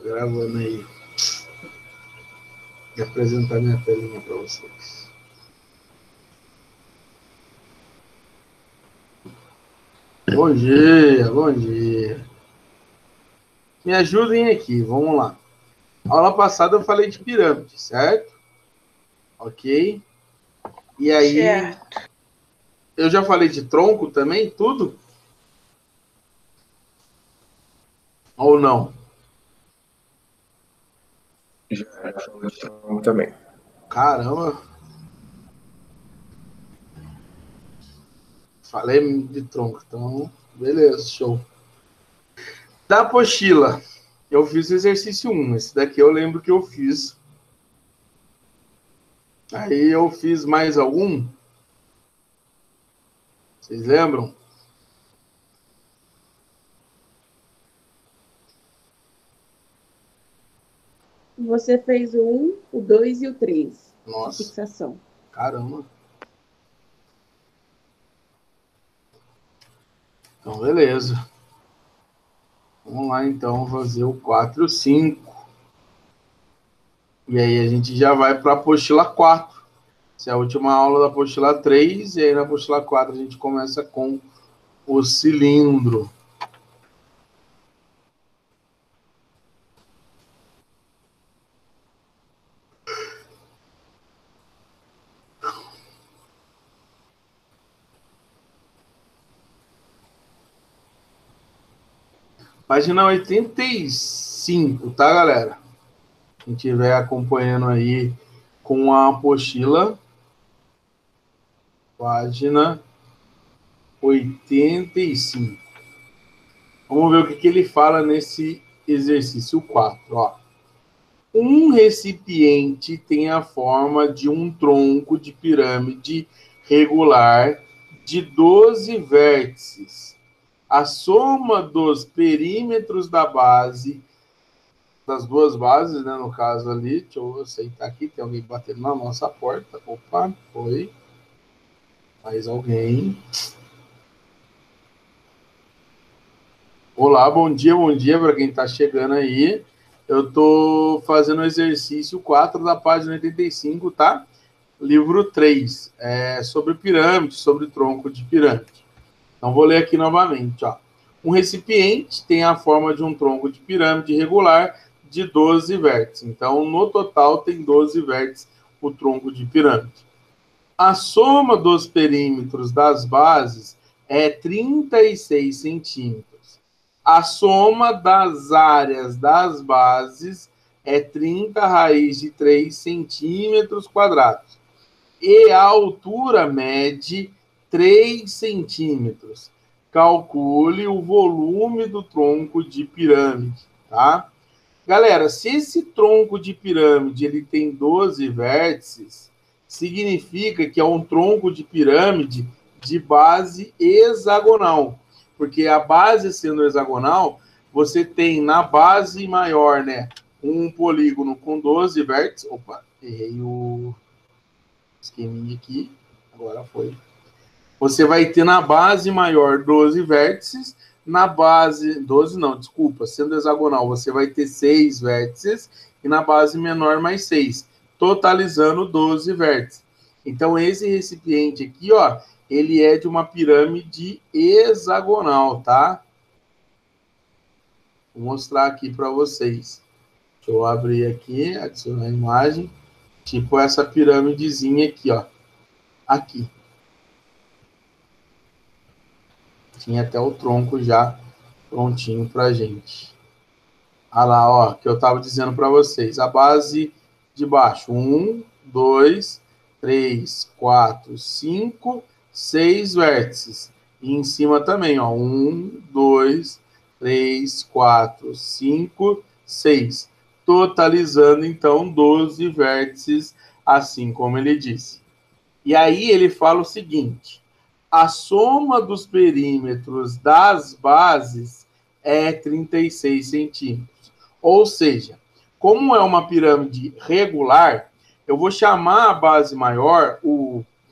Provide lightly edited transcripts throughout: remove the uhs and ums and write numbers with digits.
Gravando aí. Vou apresentar minha telinha para vocês. Bom dia, bom dia. Me ajudem aqui, vamos lá. Aula passada eu falei de pirâmide, certo? Ok. E aí, certo. Eu já falei de tronco também, tudo? Ou não? Já falou de tronco também. Caramba. Falei de tronco, então, beleza, show. Da apostila, eu fiz o exercício 1. Esse daqui eu lembro que eu fiz. Aí eu fiz mais algum? Vocês lembram? Você fez o 1, o 2 e o 3. Nossa. De fixação. Caramba. Então, beleza. Vamos lá, então, fazer o 4 e o 5. E aí a gente já vai para a apostila 4. Essa é a última aula da apostila 3. E aí na apostila 4 a gente começa com o cilindro. Página 85, tá, galera? Quem estiver acompanhando aí com a apostila, página 85. Vamos ver o que ele fala nesse exercício 4, ó. Um recipiente tem a forma de um tronco de pirâmide regular de 12 vértices. A soma dos perímetros da base, das duas bases, né, no caso ali, deixa eu aceitar aqui, tem alguém batendo na nossa porta. Opa, foi. Mais alguém. Olá, bom dia para quem está chegando aí. Eu estou fazendo o exercício 4 da página 85, tá? Livro 3, sobre pirâmide, sobre tronco de pirâmide. Então, vou ler aqui novamente, ó. Um recipiente tem a forma de um tronco de pirâmide regular de 12 vértices. Então, no total, tem 12 vértices o tronco de pirâmide. A soma dos perímetros das bases é 36 centímetros. A soma das áreas das bases é 30 raiz de 3 centímetros quadrados. E a altura mede 3 centímetros. Calcule o volume do tronco de pirâmide, tá? Galera, se esse tronco de pirâmide ele tem 12 vértices, significa que é um tronco de pirâmide de base hexagonal. Porque a base sendo hexagonal, você tem na base maior, né, um polígono com 12 vértices. Opa, errei o esqueminha aqui. Agora foi. Você vai ter na base maior 12 vértices, na base, 12 não, desculpa, sendo hexagonal, você vai ter 6 vértices, e na base menor mais 6, totalizando 12 vértices. Então, esse recipiente aqui, ó, ele é de uma pirâmide hexagonal, tá? Vou mostrar aqui para vocês. Deixa eu abrir aqui, adicionar a imagem, tipo essa pirâmidezinha aqui, ó, aqui. Tinha até o tronco já prontinho para a gente. Olha lá, ó, que eu estava dizendo para vocês. A base de baixo, 1, 2, 3, 4, 5, 6 vértices. E em cima também, ó, 1, 2, 3, 4, 5, 6. Totalizando, então, 12 vértices, assim como ele disse. E aí ele fala o seguinte: a soma dos perímetros das bases é 36 centímetros. Ou seja, como é uma pirâmide regular, eu vou chamar a base maior,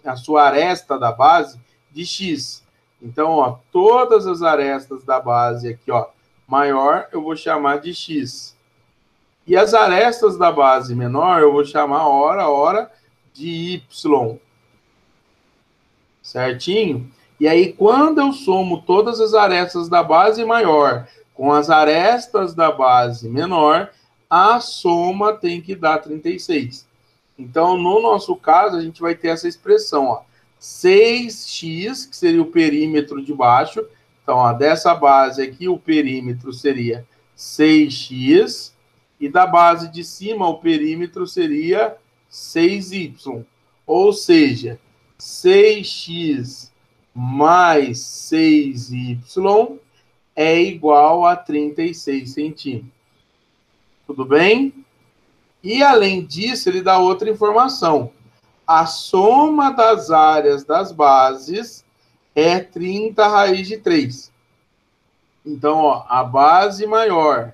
a sua aresta da base, de X. Então, ó, todas as arestas da base aqui, ó, maior, eu vou chamar de X. E as arestas da base menor, eu vou chamar hora de y. Certinho? E aí, quando eu somo todas as arestas da base maior com as arestas da base menor, a soma tem que dar 36. Então, no nosso caso, a gente vai ter essa expressão, ó, 6x, que seria o perímetro de baixo. Então, ó, dessa base aqui, o perímetro seria 6x, e da base de cima, o perímetro seria 6y. Ou seja, 6x mais 6y é igual a 36 centímetros. Tudo bem? E, além disso, ele dá outra informação. A soma das áreas das bases é 30 raiz de 3. Então, ó, a base maior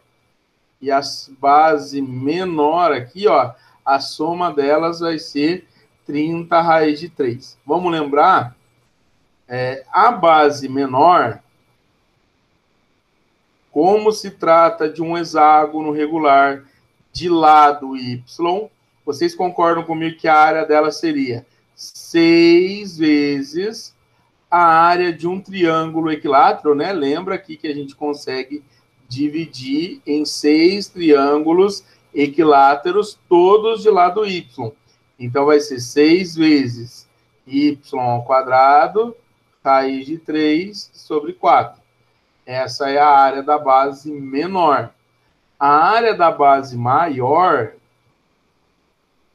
e a base menor aqui, ó, a soma delas vai ser 30 raiz de 3. Vamos lembrar? A base menor, como se trata de um hexágono regular de lado y, vocês concordam comigo que a área dela seria 6 vezes a área de um triângulo equilátero, né? Lembra aqui que a gente consegue dividir em 6 triângulos equiláteros, todos de lado y. Então, vai ser 6 vezes y ao quadrado, raiz de 3 sobre 4. Essa é a área da base menor. A área da base maior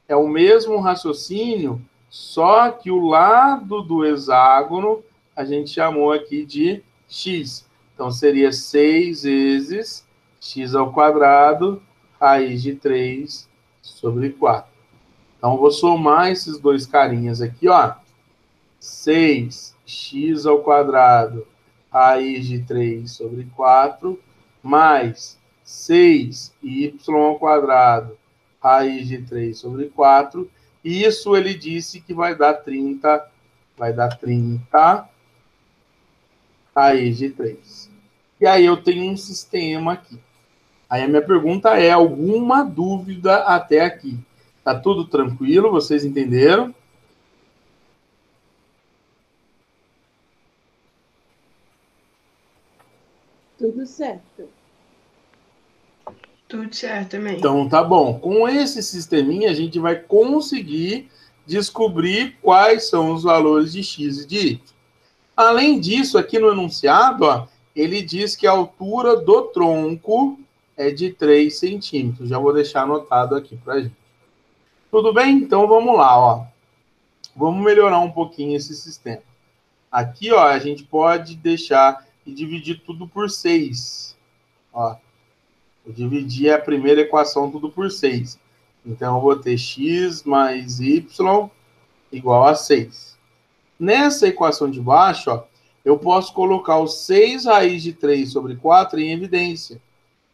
é o mesmo raciocínio, só que o lado do hexágono a gente chamou aqui de x. Então, seria 6 vezes x ao quadrado, raiz de 3 sobre 4. Então, vou somar esses dois carinhas aqui, ó. 6x ao quadrado, raiz de 3 sobre 4, mais 6y ao quadrado, raiz de 3 sobre 4. Isso ele disse que vai dar 30 raiz de 3. E aí eu tenho um sistema aqui. Aí a minha pergunta é, alguma dúvida até aqui? Tá tudo tranquilo? Vocês entenderam? Tudo certo. Tudo certo também. Então, tá bom. Com esse sisteminha, a gente vai conseguir descobrir quais são os valores de x e de y. Além disso, aqui no enunciado, ó, ele diz que a altura do tronco é de 3 centímetros. Já vou deixar anotado aqui pra gente. Tudo bem? Então, vamos lá, ó. Vamos melhorar um pouquinho esse sistema. Aqui, ó, a gente pode deixar e dividir tudo por 6. Ó. Eu dividi a primeira equação tudo por 6. Então, eu vou ter x mais y igual a 6. Nessa equação de baixo, ó, eu posso colocar o 6 raiz de 3 sobre 4 em evidência.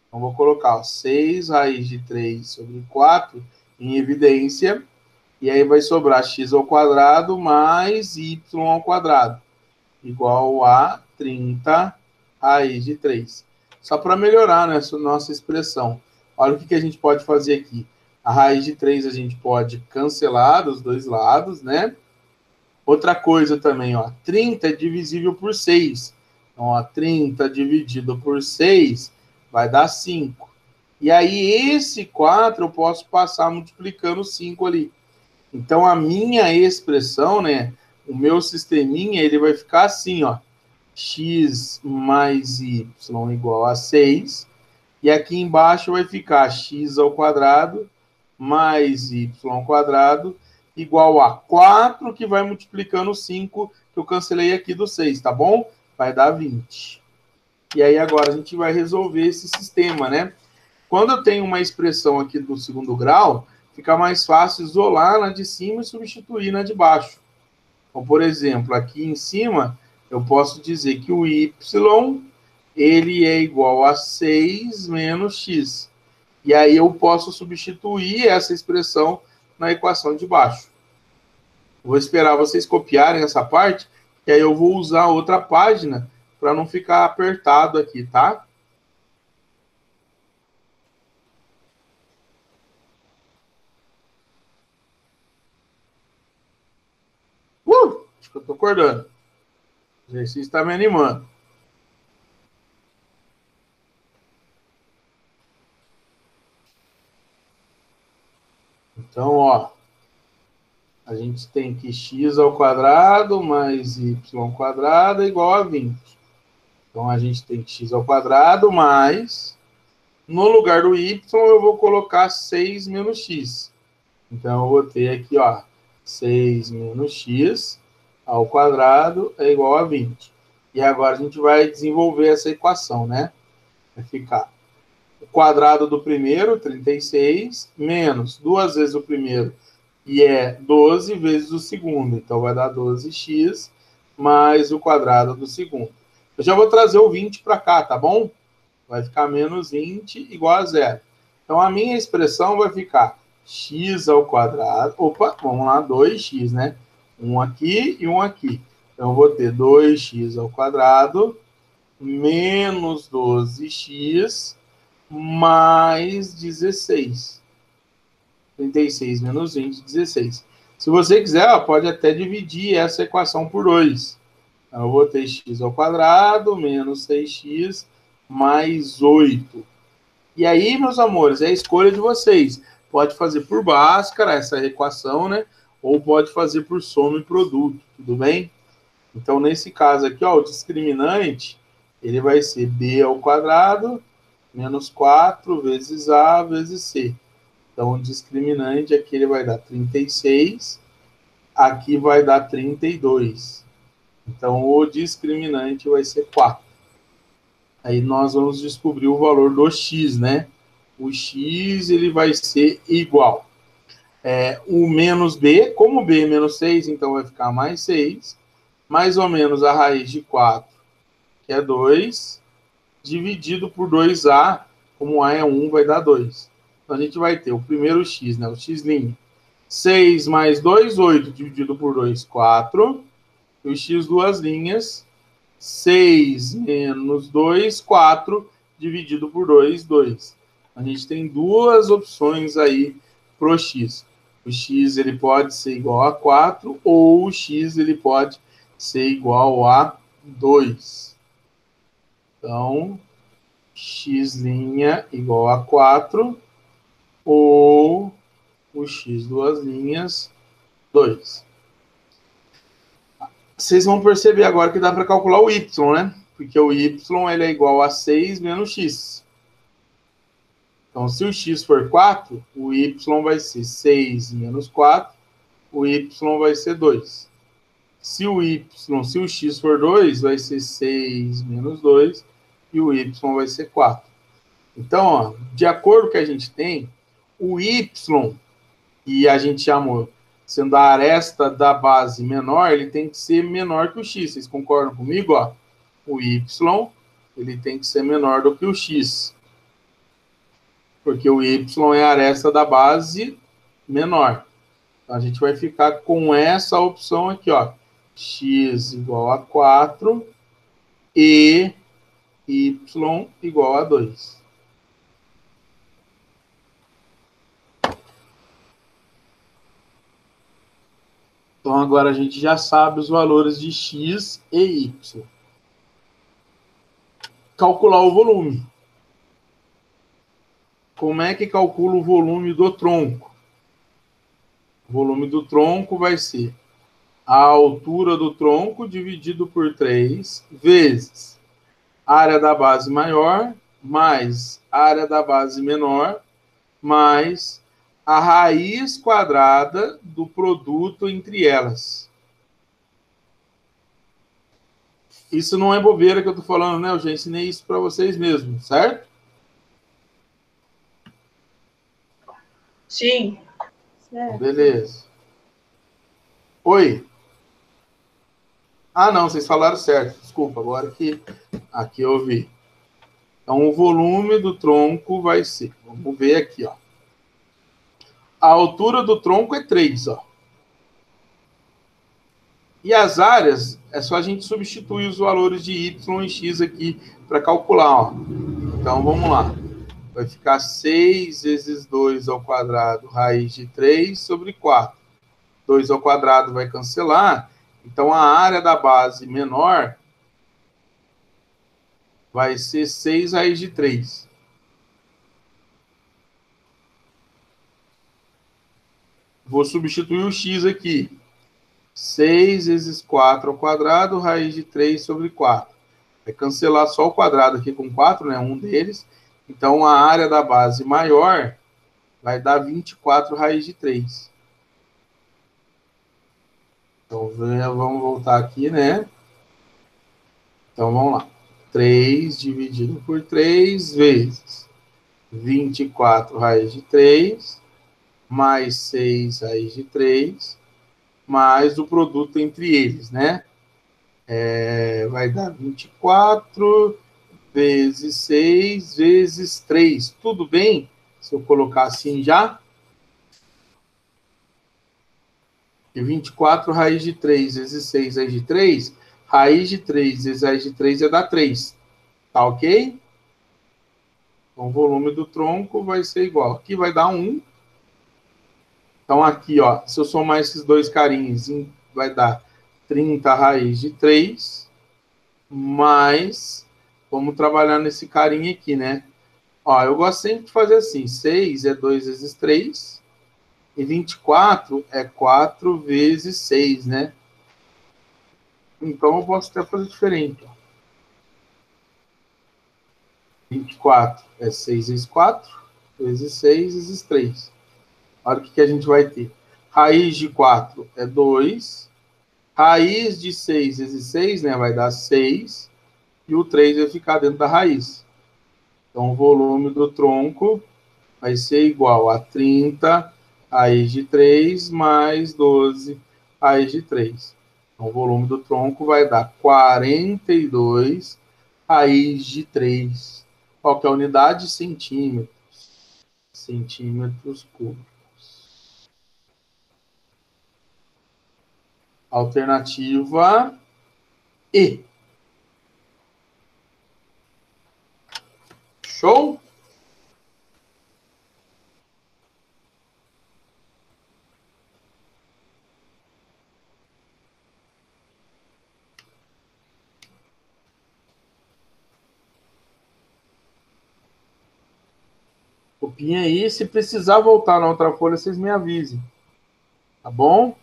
Então, vou colocar ó, 6 raiz de 3 sobre 4 em evidência. E aí vai sobrar x ao quadrado mais y ao quadrado, igual a 30 raiz de 3. Só para melhorar, né, essa nossa expressão. Olha o que a gente pode fazer aqui. A raiz de 3 a gente pode cancelar dos dois lados, né? Outra coisa também, ó, 30 é divisível por 6. Então, ó, 30 dividido por 6 vai dar 5. E aí, esse 4 eu posso passar multiplicando 5 ali. Então, a minha expressão, né, o meu sisteminha, ele vai ficar assim, ó. X mais y igual a 6. E aqui embaixo vai ficar x ao quadrado mais y ao quadrado igual a 4, que vai multiplicando 5, que eu cancelei aqui do 6, tá bom? Vai dar 20. E aí agora a gente vai resolver esse sistema, né? Quando eu tenho uma expressão aqui do segundo grau, fica mais fácil isolar na de cima e substituir na de baixo. Então, por exemplo, aqui em cima, eu posso dizer que o y, ele é igual a 6 menos x. E aí eu posso substituir essa expressão na equação de baixo. Vou esperar vocês copiarem essa parte, que aí eu vou usar outra página para não ficar apertado aqui, tá? Acho que eu estou acordando. O exercício está me animando. Então, ó, a gente tem que x ao quadrado mais y ao quadrado é igual a 20. Então, a gente tem que x ao quadrado mais, no lugar do y, eu vou colocar 6 menos x. Então, eu vou ter aqui, ó, 6 menos x ao quadrado é igual a 20. E agora a gente vai desenvolver essa equação, né? Vai ficar o quadrado do primeiro, 36, menos 2 vezes o primeiro, e é 12 vezes o segundo. Então, vai dar 12x mais o quadrado do segundo. Eu já vou trazer o 20 para cá, tá bom? Vai ficar menos 20 igual a zero. Então, a minha expressão vai ficar x ao quadrado. Opa, vamos lá, 2x, né? Um aqui e um aqui. Então, eu vou ter 2x ao quadrado menos 12x mais 16. 36 menos 20, 16. Se você quiser, ó, pode até dividir essa equação por 2. Então, eu vou ter x ao quadrado menos 6x mais 8. E aí, meus amores, é a escolha de vocês. Pode fazer por Bhaskara essa equação, né? Ou pode fazer por soma e produto, tudo bem? Então, nesse caso aqui, ó, o discriminante, ele vai ser b ao quadrado menos 4 vezes a vezes c. Então, o discriminante aqui ele vai dar 36, aqui vai dar 32. Então, o discriminante vai ser 4. Aí nós vamos descobrir o valor do x, né? O x ele vai ser igual. O menos b, como b é menos 6, então vai ficar mais 6, mais ou menos a raiz de 4, que é 2, dividido por 2a, como a é 1, vai dar 2. Então, a gente vai ter o primeiro x, né? O x'. 6 mais 2, 8, dividido por 2, 4. E o x duas linhas, 6 menos 2, 4, dividido por 2, 2. A gente tem duas opções aí para o x. O x ele pode ser igual a 4, ou o x ele pode ser igual a 2. Então, x' igual a 4, ou o x duas linhas, 2. Vocês vão perceber agora que dá para calcular o y, né? Porque o y ele é igual a 6 menos x. Então, se o x for 4, o y vai ser 6 menos 4, o y vai ser 2. Se o x for 2, vai ser 6 menos 2, e o y vai ser 4. Então, ó, de acordo com o que a gente tem, o y, que a gente chamou sendo a aresta da base menor, ele tem que ser menor que o x. Vocês concordam comigo? Ó? O y ele tem que ser menor do que o x. Porque o y é a aresta da base menor. Então, a gente vai ficar com essa opção aqui, ó. X igual a 4 e y igual a 2. Então, agora a gente já sabe os valores de x e y. Calcular o volume. Como é que calcula o volume do tronco? O volume do tronco vai ser a altura do tronco dividido por 3 vezes a área da base maior mais a área da base menor mais a raiz quadrada do produto entre elas. Isso não é bobeira que eu estou falando, né? Eu já ensinei isso para vocês mesmos, certo? Sim. Certo. Beleza. Oi. Ah, não, vocês falaram certo. Desculpa, agora que aqui eu vi. Então, o volume do tronco vai ser... Vamos ver aqui, ó. A altura do tronco é 3, ó. E as áreas, é só a gente substituir os valores de y e x aqui para calcular, ó. Então, vamos lá. Vai ficar 6 vezes 2 ao quadrado, raiz de 3 sobre 4. 2 ao quadrado vai cancelar, Então, a área da base menor vai ser 6 raiz de 3. Vou substituir o x aqui. 6 vezes 4 ao quadrado, raiz de 3 sobre 4. Vai cancelar só o quadrado aqui com 4, né? Um deles. Então, a área da base maior vai dar 24 raiz de 3. Então, vamos voltar aqui, né? Então, vamos lá. 3 dividido por 3 vezes 24 raiz de 3, mais 6 raiz de 3, mais o produto entre eles, né? Vai dar 24 vezes 6 vezes 3. Tudo bem? Se eu colocar assim já? E 24 raiz de 3 vezes 6 raiz de 3 vezes raiz de 3 é dar 3. Tá ok? Então, o volume do tronco vai ser igual. Aqui vai dar 1. Então, aqui, ó, se eu somar esses dois carinhos, vai dar 30 raiz de 3, mais, vamos trabalhar nesse carinha aqui, né? Ó, eu gosto sempre de fazer assim, 6 é 2 vezes 3, e 24 é 4 vezes 6, né? Então, eu posso até fazer diferente. 24 é 6 vezes 4, vezes 6 vezes 3. Olha o que a gente vai ter. Raiz de 4 é 2. Raiz de 6 vezes 6, né? Vai dar 6. E o 3 vai ficar dentro da raiz. Então, o volume do tronco vai ser igual a 30 raiz de 3 mais 12 raiz de 3. Então, o volume do tronco vai dar 42 raiz de 3. Qual que é a unidade? Centímetros. Centímetros cúbicos. Alternativa E. Show? Copinha aí. Se precisar voltar na outra folha, vocês me avisem. Tá bom?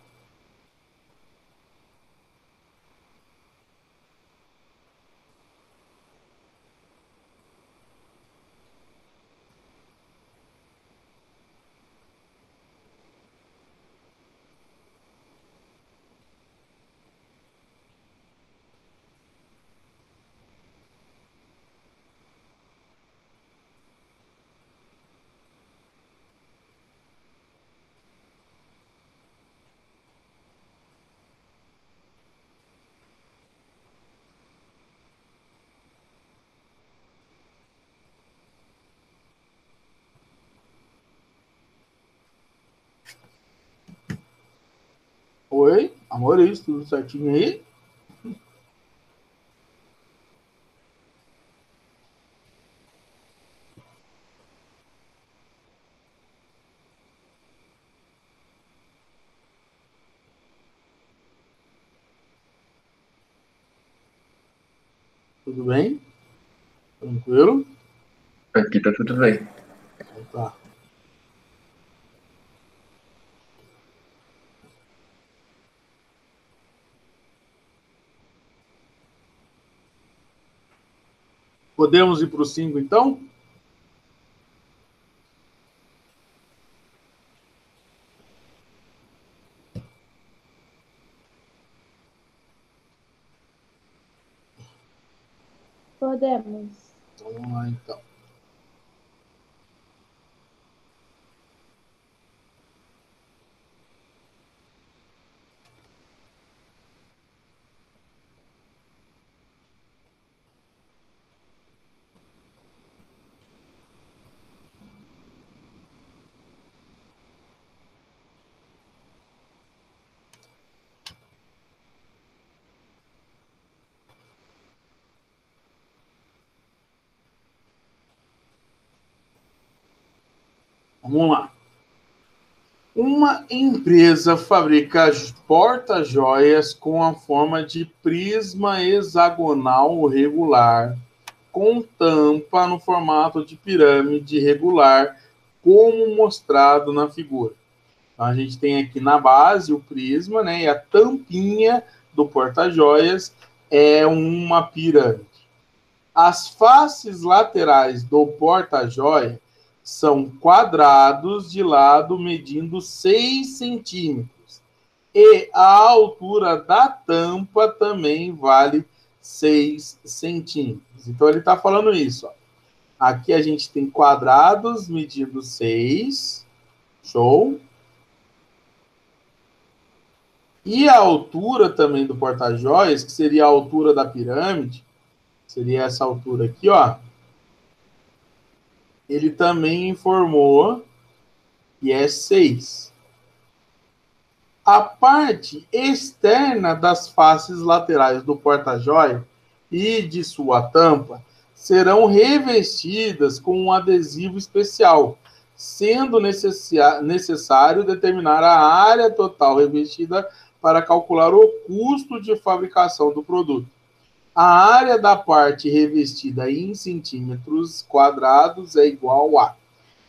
Oi, amores, tudo certinho aí? Tudo bem? Tranquilo? Aqui tá tudo bem. Então tá. Podemos ir para o 5, então? Podemos. Vamos lá, então. Vamos lá. Uma empresa fabrica porta-joias com a forma de prisma hexagonal regular, com tampa no formato de pirâmide regular, como mostrado na figura. Então, a gente tem aqui na base o prisma, né? E a tampinha do porta-joias é uma pirâmide. As faces laterais do porta-joia são quadrados de lado medindo 6 centímetros. E a altura da tampa também vale 6 centímetros. Então, ele está falando isso. Ó. Aqui a gente tem quadrados medindo 6. Show. E a altura também do porta-joias, que seria a altura da pirâmide, seria essa altura aqui, ó. Ele também informou que é 6. A parte externa das faces laterais do porta-joia e de sua tampa serão revestidas com um adesivo especial, sendo necessário determinar a área total revestida para calcular o custo de fabricação do produto. A área da parte revestida em centímetros quadrados é igual a...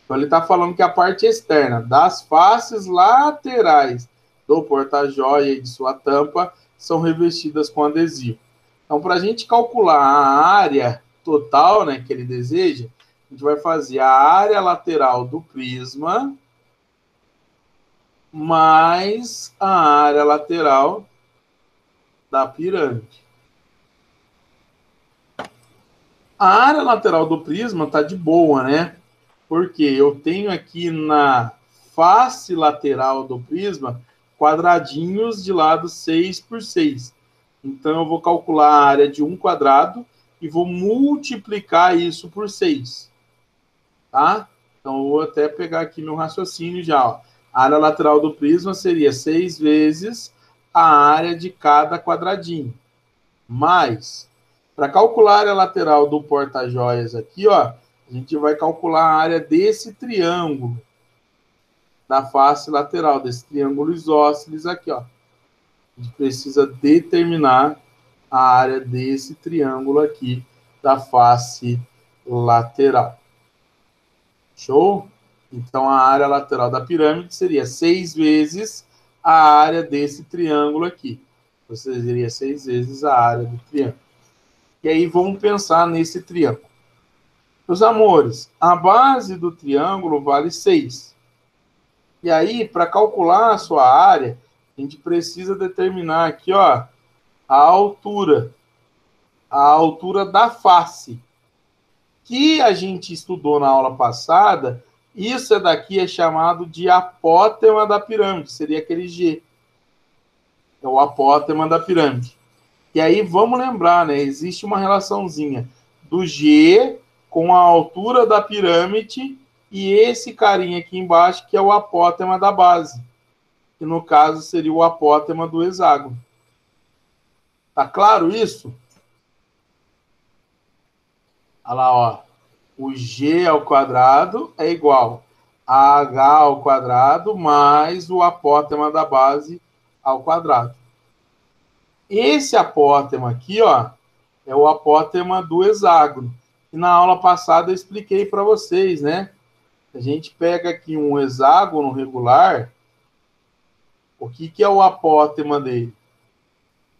Então, ele está falando que a parte externa das faces laterais do porta-joia e de sua tampa são revestidas com adesivo. Então, para a gente calcular a área total, né, que ele deseja, a gente vai fazer a área lateral do prisma mais a área lateral da pirâmide. A área lateral do prisma está de boa, né? Porque eu tenho aqui na face lateral do prisma quadradinhos de lado 6 por 6. Então, eu vou calcular a área de um quadrado e vou multiplicar isso por 6. Tá? Então, eu vou até pegar aqui meu raciocínio já. Ó. A área lateral do prisma seria 6 vezes a área de cada quadradinho. Mais... Para calcular a área lateral do porta-joias aqui, ó, a gente vai calcular a área desse triângulo, da face lateral, desse triângulo isósceles aqui, ó. A gente precisa determinar a área desse triângulo aqui, da face lateral. Show? Então, a área lateral da pirâmide seria 6 vezes a área desse triângulo aqui. Ou seja, seria 6 vezes a área do triângulo. E aí vamos pensar nesse triângulo. Meus amores, a base do triângulo vale 6. E aí, para calcular a sua área, a gente precisa determinar aqui, ó, a altura da face. Que a gente estudou na aula passada, isso daqui é chamado de apótema da pirâmide, seria aquele G. É o apótema da pirâmide. E aí, vamos lembrar, né? Existe uma relaçãozinha do G com a altura da pirâmide e esse carinha aqui embaixo, que é o apótema da base. Que, no caso, seria o apótema do hexágono. Tá claro isso? Olha lá, ó. O G ao quadrado é igual a H ao quadrado mais o apótema da base ao quadrado. Esse apótema aqui, ó, é o apótema do hexágono. E na aula passada eu expliquei para vocês, né? A gente pega aqui um hexágono regular. O que é o apótema dele?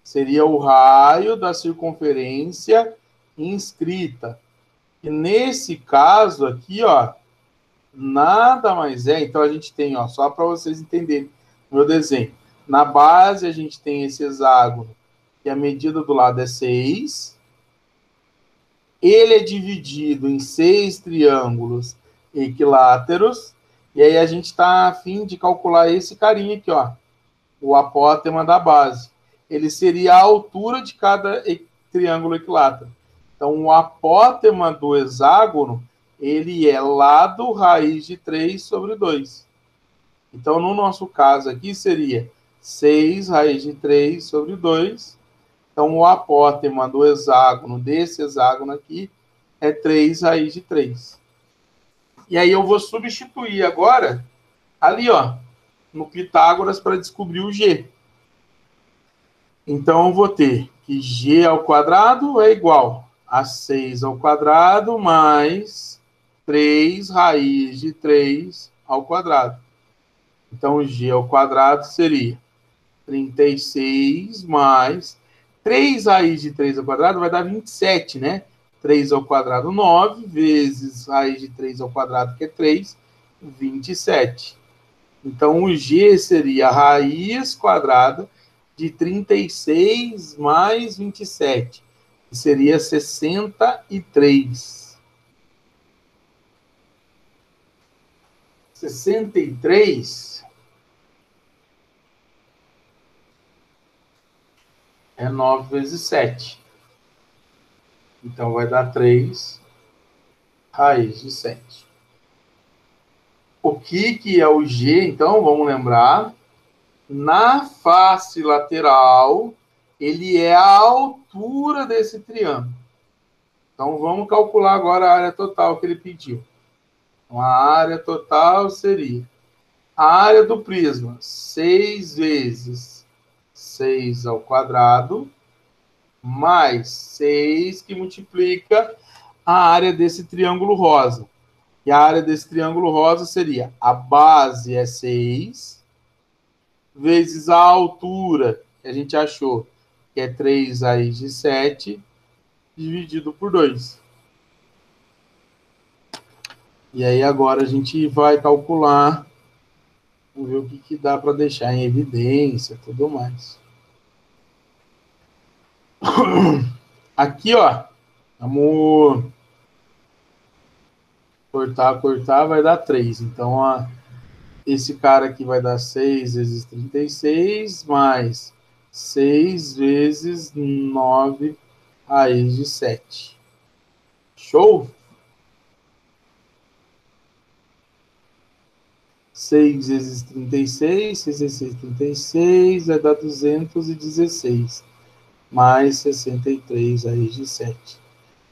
Seria o raio da circunferência inscrita. E nesse caso aqui, ó, nada mais é. Então a gente tem, ó, só para vocês entenderem o meu desenho. Na base a gente tem esse hexágono, que a medida do lado é 6. Ele é dividido em 6 triângulos equiláteros. E aí a gente está a fim de calcular esse carinha aqui, ó, o apótema da base. Ele seria a altura de cada triângulo equilátero. Então, o apótema do hexágono, ele é lado raiz de 3 sobre 2. Então, no nosso caso aqui, seria 6 raiz de 3 sobre 2. Então, o apótema do hexágono, desse hexágono aqui, é 3 raiz de 3. E aí eu vou substituir agora, ali, ó, no Pitágoras para descobrir o G. Então, eu vou ter que G ao quadrado é igual a 6 ao quadrado mais 3 raiz de 3 ao quadrado. Então, G ao quadrado seria 36 mais 3 raiz de 3 ao quadrado vai dar 27, né? 3 ao quadrado, 9, vezes raiz de 3 ao quadrado, que é 3, 27. Então, o G seria a raiz quadrada de 36 mais 27, que seria 63. 63 é 9 vezes 7. Então, vai dar 3 raiz de 7. O que é o G? Então, vamos lembrar. Na face lateral, ele é a altura desse triângulo. Então, vamos calcular agora a área total que ele pediu. Então, a área total seria a área do prisma, 6 vezes 6 ao quadrado, mais 6, que multiplica a área desse triângulo rosa. E a área desse triângulo rosa seria a base é 6, vezes a altura, que a gente achou, que é 3 raiz de 7, dividido por 2. E aí agora a gente vai calcular, vamos ver o que dá para deixar em evidência e tudo mais. Aqui, ó, vamos cortar, vai dar 3. Então, ó, esse cara aqui vai dar 6 vezes 36, mais 6 vezes 9 raiz de 7. Show? 6 vezes 36, 6 vezes 36, vai dar 216, mais 63 raiz de 7.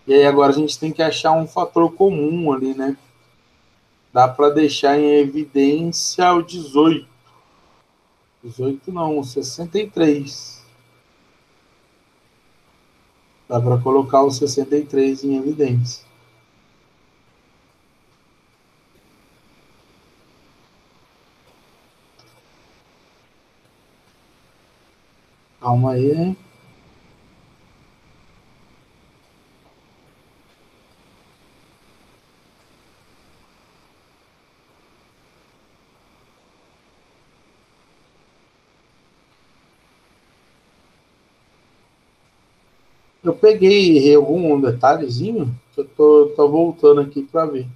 E aí agora a gente tem que achar um fator comum ali, né? Dá para deixar em evidência o 18. 18 não, o 63. Dá para colocar o 63 em evidência. Calma aí, hein? Eu peguei, errei algum detalhezinho, que eu tô voltando aqui para ver.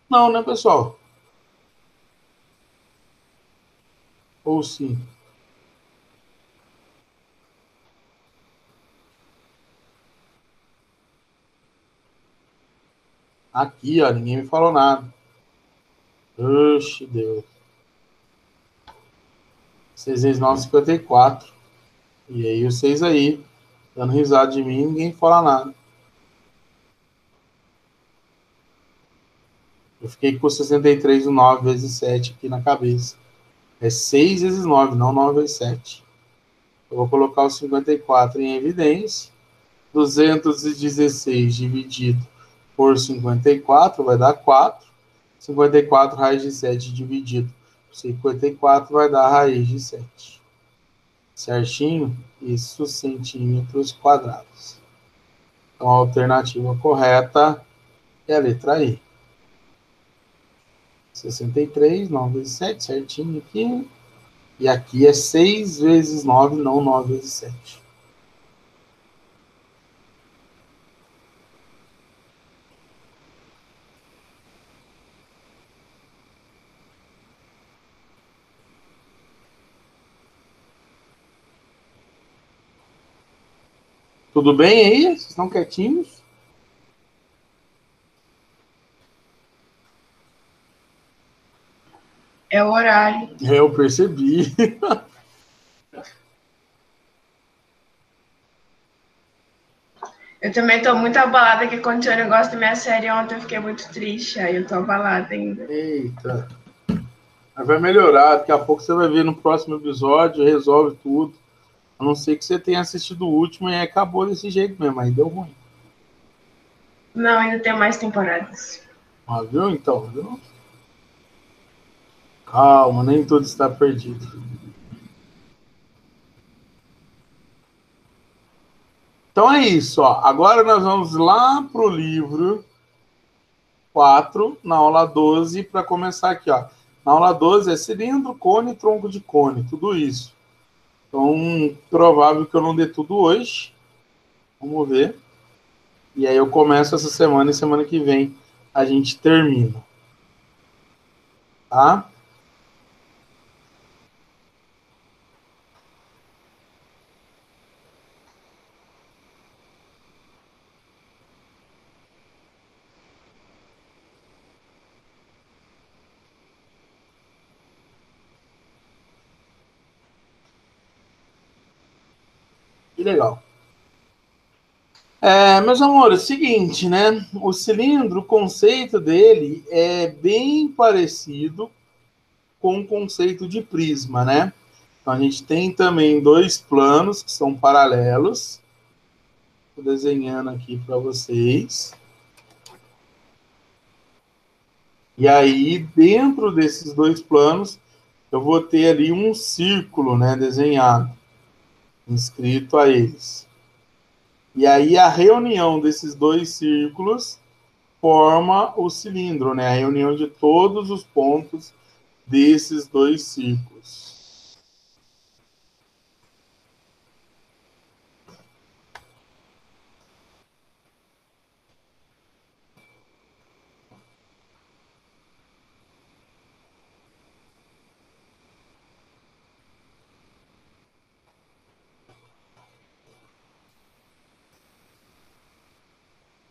Não, né, pessoal? Ou sim? Aqui, ó, ninguém me falou nada. Oxe, Deus. 6 vezes 9, 54. E aí, vocês aí, dando risada de mim, ninguém fala nada. Eu fiquei com 63 e 9 vezes 7 aqui na cabeça. É 6 vezes 9, não 9 vezes 7. Eu vou colocar o 54 em evidência. 216 dividido por 54 vai dar 4. 54 raiz de 7 dividido por 54 vai dar raiz de 7. Certinho? Isso, centímetros quadrados. Então, a alternativa correta é a letra E. 63, 9 vezes 7, certinho aqui. E aqui é 6 vezes 9, não 9 vezes 7. Tudo bem aí? Vocês estão quietinhos? É o horário. Eu percebi. Eu também tô muito abalada que aconteceu o negócio da minha série ontem, eu fiquei muito triste, aí eu tô abalada ainda. Eita. Mas vai melhorar, daqui a pouco você vai ver no próximo episódio, resolve tudo. A não ser que você tenha assistido o último e acabou desse jeito mesmo, aí deu ruim. Não, ainda tem mais temporadas. Ah, viu então? Viu? Calma, nem tudo está perdido. Então é isso, ó. Agora nós vamos lá pro livro 4, na aula 12, para começar aqui, ó. Na aula 12 é cilindro, cone, tronco de cone, tudo isso. Então, provável que eu não dê tudo hoje. Vamos ver. E aí eu começo essa semana e semana que vem a gente termina. Tá? Que legal. Meus amores, seguinte, né? O cilindro, o conceito dele é bem parecido com o conceito de prisma, né? Então a gente tem também dois planos que são paralelos. Estou desenhando aqui para vocês. E aí, dentro desses dois planos, eu vou ter ali um círculo, né, desenhado, inscrito a eles. E aí a reunião desses dois círculos forma o cilindro, né? A reunião de todos os pontos desses dois círculos.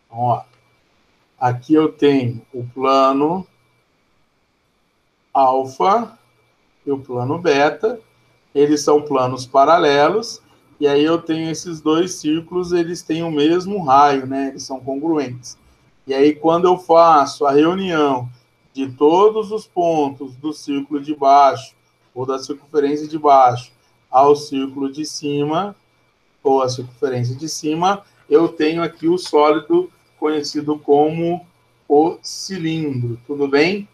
Então, ó, aqui eu tenho o plano alfa e o plano beta. Eles são planos paralelos. E aí eu tenho esses dois círculos, eles têm o mesmo raio, né? Eles são congruentes. E aí quando eu faço a reunião de todos os pontos do círculo de baixo ou da circunferência de baixo ao círculo de cima ou a circunferência de cima, eu tenho aqui o sólido conhecido como o cilindro, tudo bem?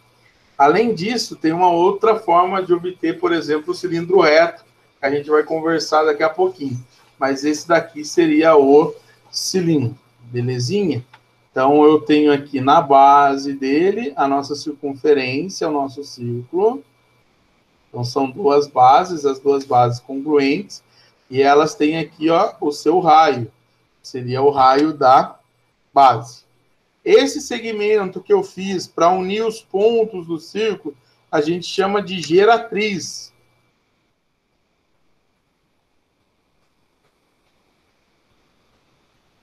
Além disso, tem uma outra forma de obter, por exemplo, o cilindro reto, que a gente vai conversar daqui a pouquinho. Mas esse daqui seria o cilindro, belezinha? Então, eu tenho aqui na base dele a nossa circunferência, o nosso círculo. Então, são duas bases, as duas bases congruentes. E elas têm aqui, ó, o seu raio. Seria o raio da base. Esse segmento que eu fiz para unir os pontos do círculo, a gente chama de geratriz.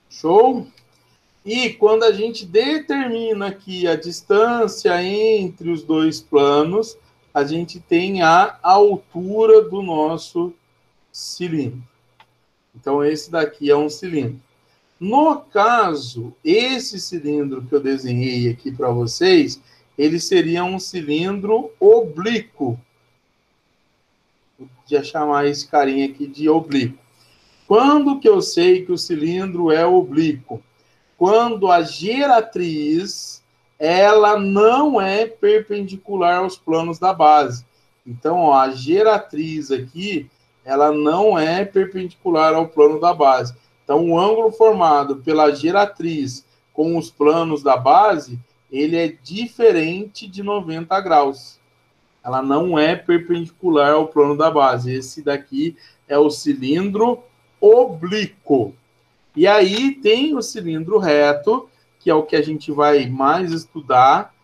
Show? E quando a gente determina aqui a distância entre os dois planos, a gente tem a altura do nosso cilindro. Então, esse daqui é um cilindro. No caso, esse cilindro que eu desenhei aqui para vocês, ele seria um cilindro oblíquo. Vou já chamar esse carinha aqui de oblíquo. Quando que eu sei que o cilindro é oblíquo? Quando a geratriz, ela não é perpendicular aos planos da base. Então, ó, a geratriz aqui, ela não é perpendicular ao plano da base. Então, o ângulo formado pela geratriz com os planos da base, ele é diferente de 90 graus. Ela não é perpendicular ao plano da base. Esse daqui é o cilindro oblíquo. E aí tem o cilindro reto, que é o que a gente vai mais estudar,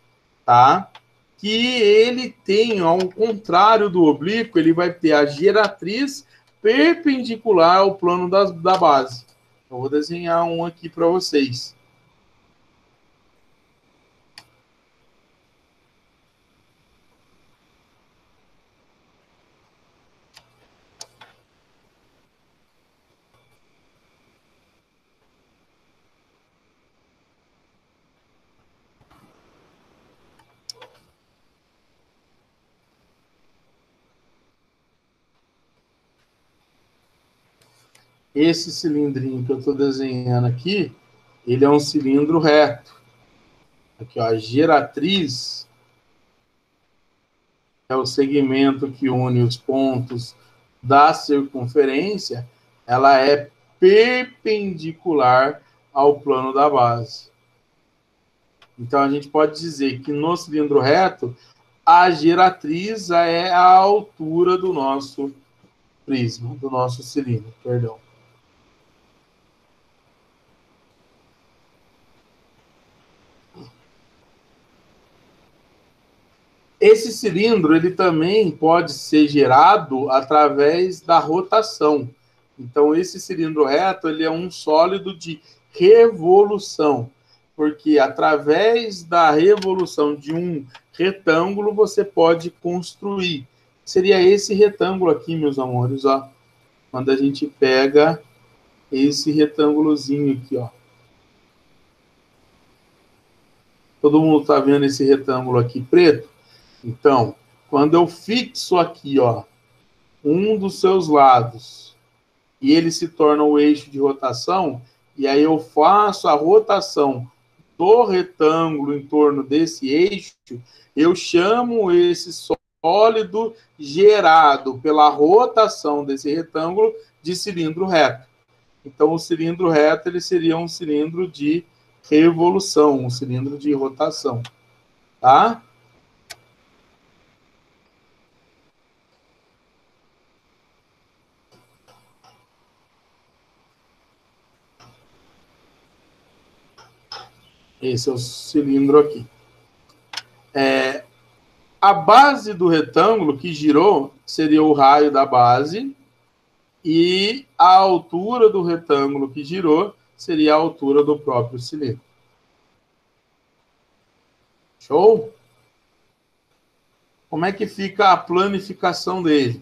tá? Que ele tem, ao contrário do oblíquo, ele vai ter a geratriz perpendicular ao plano da base. Eu vou desenhar um aqui para vocês. Esse cilindrinho que eu estou desenhando aqui, ele é um cilindro reto. Aqui, ó, a geratriz é o segmento que une os pontos da circunferência, ela é perpendicular ao plano da base. Então, a gente pode dizer que no cilindro reto, a geratriz é a altura do nosso prisma, do nosso cilindro, perdão. Esse cilindro, ele também pode ser gerado através da rotação. Então, esse cilindro reto, ele é um sólido de revolução, porque através da revolução de um retângulo, você pode construir. Seria esse retângulo aqui, meus amores, ó. Quando a gente pega esse retângulozinho aqui, ó. Todo mundo está vendo esse retângulo aqui preto? Então, quando eu fixo aqui, ó, um dos seus lados, e ele se torna o eixo de rotação, e aí eu faço a rotação do retângulo em torno desse eixo, eu chamo esse sólido gerado pela rotação desse retângulo de cilindro reto. Então, o cilindro reto, ele seria um cilindro de revolução, um cilindro de rotação, tá? Esse é o cilindro aqui. A base do retângulo que girou seria o raio da base e a altura do retângulo que girou seria a altura do próprio cilindro. Show? Como é que fica a planificação dele?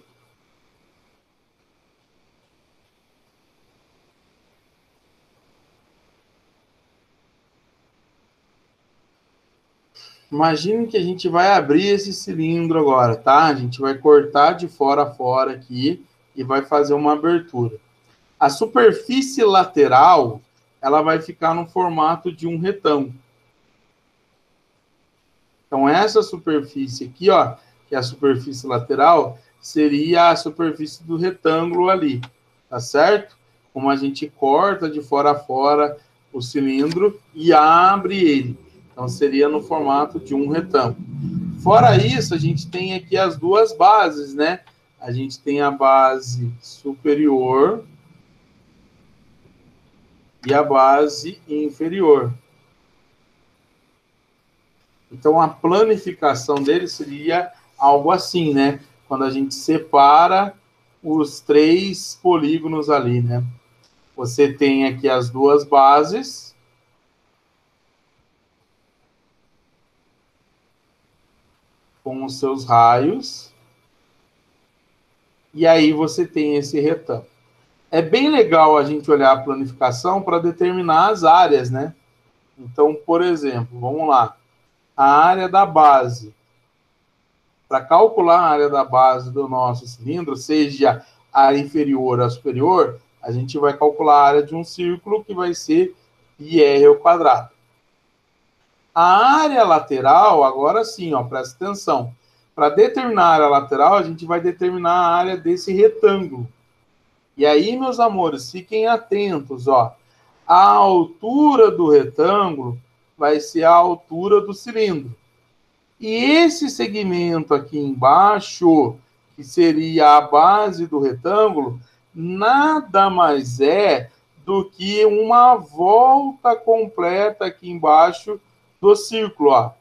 Imagine que a gente vai abrir esse cilindro agora, tá? A gente vai cortar de fora a fora aqui e vai fazer uma abertura. A superfície lateral, ela vai ficar no formato de um retângulo. Então, essa superfície aqui, ó, que é a superfície lateral, seria a superfície do retângulo ali, tá certo? Como a gente corta de fora a fora o cilindro e abre ele. Então, seria no formato de um retângulo. Fora isso, a gente tem aqui as duas bases, né? A gente tem a base superior e a base inferior. Então, a planificação dele seria algo assim, né? Quando a gente separa os três polígonos ali, né? Você tem aqui as duas bases. Com os seus raios. E aí você tem esse retângulo. É bem legal a gente olhar a planificação para determinar as áreas, né? Então, por exemplo, vamos lá. A área da base. Para calcular a área da base do nosso cilindro, seja a área inferior ou a superior, a gente vai calcular a área de um círculo, que vai ser πr ao quadrado. A área lateral, agora sim, ó, presta atenção. Para determinar a área lateral, a gente vai determinar a área desse retângulo. E aí, meus amores, fiquem atentos, ó. A altura do retângulo vai ser a altura do cilindro. E esse segmento aqui embaixo, que seria a base do retângulo, nada mais é do que uma volta completa aqui embaixo do círculo, ó.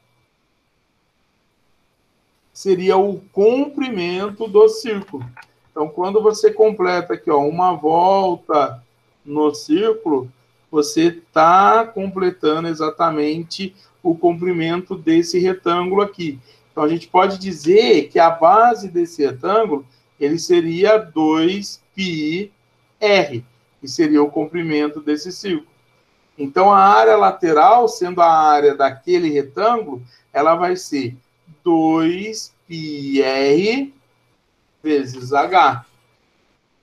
Seria o comprimento do círculo. Então, quando você completa aqui, ó, uma volta no círculo, você está completando exatamente o comprimento desse retângulo aqui. Então, a gente pode dizer que a base desse retângulo, ele seria 2πr, que seria o comprimento desse círculo. Então, a área lateral, sendo a área daquele retângulo, ela vai ser 2πr vezes h.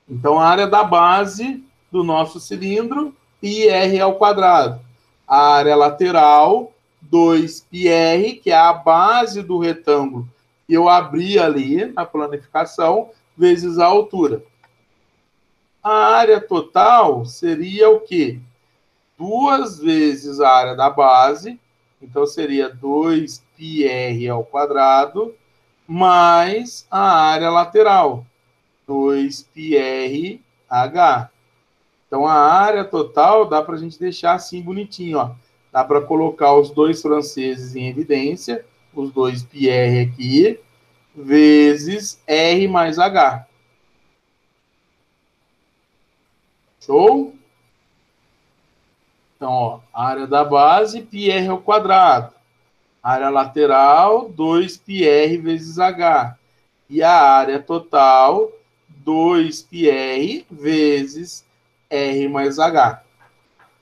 Então, a área da base do nosso cilindro, πr ao quadrado. A área lateral, 2πr, que é a base do retângulo que eu abri ali na planificação, vezes a altura. A área total seria o quê? 2 vezes a área da base, então seria 2πr ao quadrado, mais a área lateral, 2πrh. Então, a área total dá para a gente deixar assim bonitinho, ó. Dá para colocar os dois franceses em evidência, os dois πr aqui, vezes r mais h. Show? Então, ó, área da base, πr ao quadrado. Área lateral, 2πr vezes h. E a área total, 2πr vezes r mais h.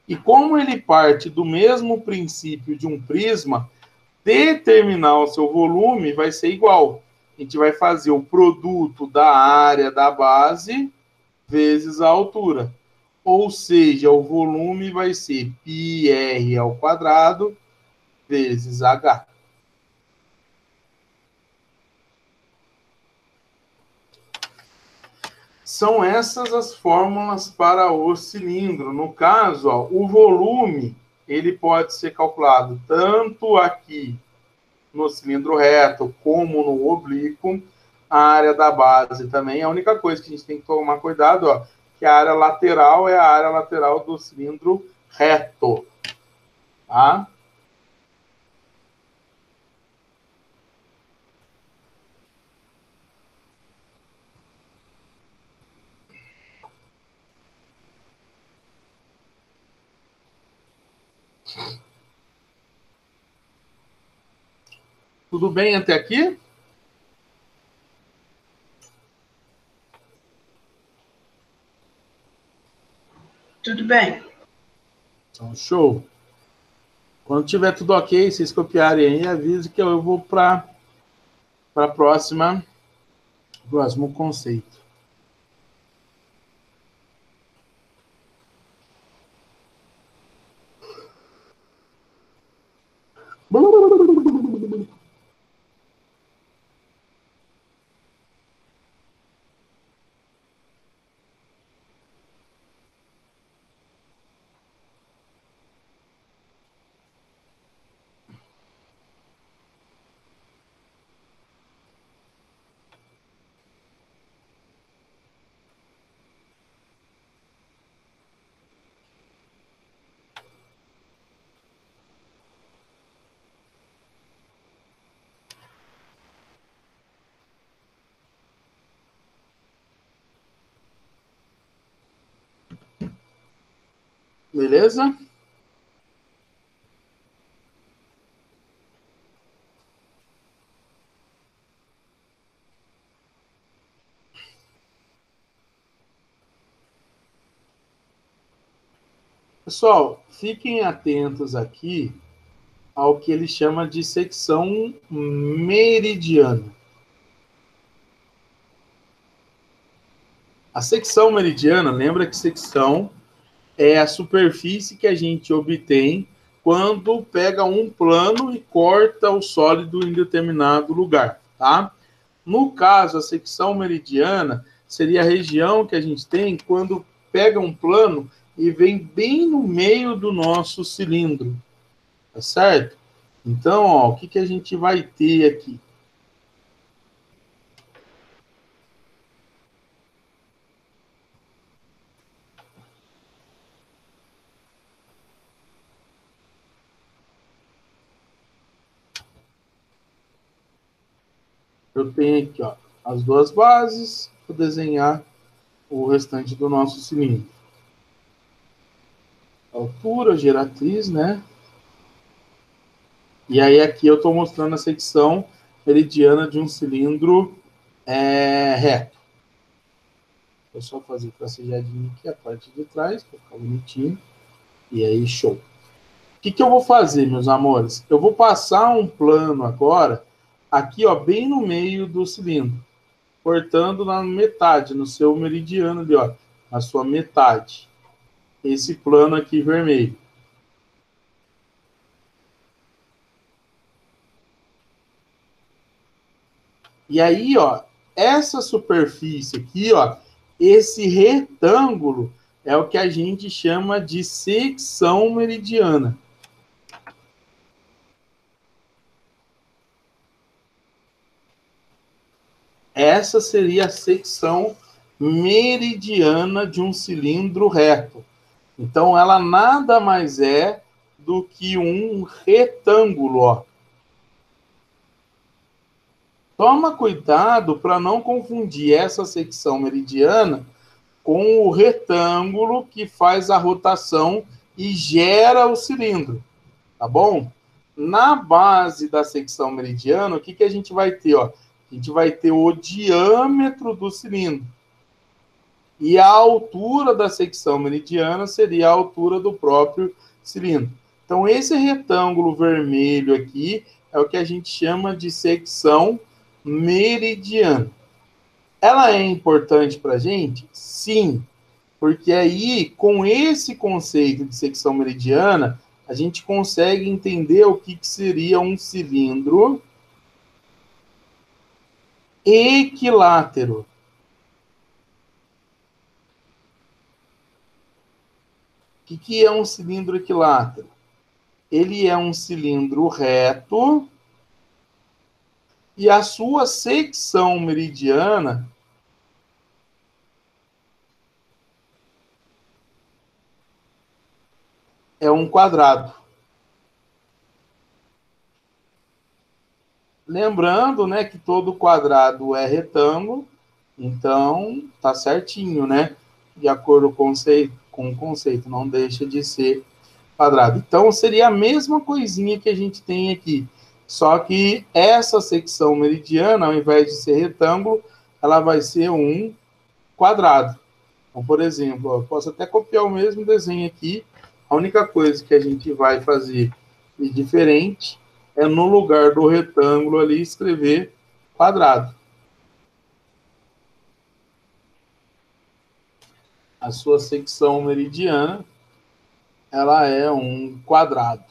E como ele parte do mesmo princípio de um prisma, determinar o seu volume vai ser igual. A gente vai fazer o produto da área da base vezes a altura. Ou seja, o volume vai ser πr ao quadrado vezes h. São essas as fórmulas para o cilindro. No caso, ó, o volume ele pode ser calculado tanto aqui no cilindro reto como no oblíquo. A área da base também. A única coisa que a gente tem que tomar cuidado, ó, que a área lateral é a área lateral do cilindro reto. Tá? Tudo bem até aqui? Tudo bem. Então, show. Quando tiver tudo ok, vocês copiarem aí, avise que eu vou para a próximo conceito. Beleza? Pessoal, fiquem atentos aqui ao que ele chama de secção meridiana. A secção meridiana, lembra que secção é a superfície que a gente obtém quando pega um plano e corta o sólido em determinado lugar, tá? No caso, a secção meridiana seria a região que a gente tem quando pega um plano e vem bem no meio do nosso cilindro, tá certo? Então, ó, o que a gente vai ter aqui? Eu tenho aqui, ó, as duas bases, vou desenhar o restante do nosso cilindro. altura, geratriz, né? E aí aqui eu estou mostrando a secção meridiana de um cilindro reto. Vou só fazer tracejadinho aqui a parte de trás, para ficar bonitinho. E aí, show. O que eu vou fazer, meus amores? Eu vou passar um plano agora, aqui, ó, bem no meio do cilindro, cortando na metade, no seu meridiano ali, ó, na sua metade. Esse plano aqui vermelho. E aí, ó, essa superfície aqui, ó, esse retângulo é o que a gente chama de secção meridiana. Essa seria a secção meridiana de um cilindro reto. Então, ela nada mais é do que um retângulo, ó. Toma cuidado para não confundir essa secção meridiana com o retângulo que faz a rotação e gera o cilindro, tá bom? Na base da secção meridiana, o que a gente vai ter, ó? A gente vai ter o diâmetro do cilindro. E a altura da secção meridiana seria a altura do próprio cilindro. Então, esse retângulo vermelho aqui é o que a gente chama de secção meridiana. Ela é importante para a gente? Sim, porque aí, com esse conceito de secção meridiana, a gente consegue entender o que seria um cilindro equilátero. O que é um cilindro equilátero? Ele é um cilindro reto e a sua secção meridiana é um quadrado. Lembrando, né, que todo quadrado é retângulo, então tá certinho, né? De acordo com o conceito, não deixa de ser quadrado. Então, seria a mesma coisinha que a gente tem aqui. Só que essa secção meridiana, ao invés de ser retângulo, ela vai ser um quadrado. Então, por exemplo, ó, eu posso até copiar o mesmo desenho aqui. A única coisa que a gente vai fazer de diferente é no lugar do retângulo ali escrever quadrado. A sua secção meridiana, ela é um quadrado.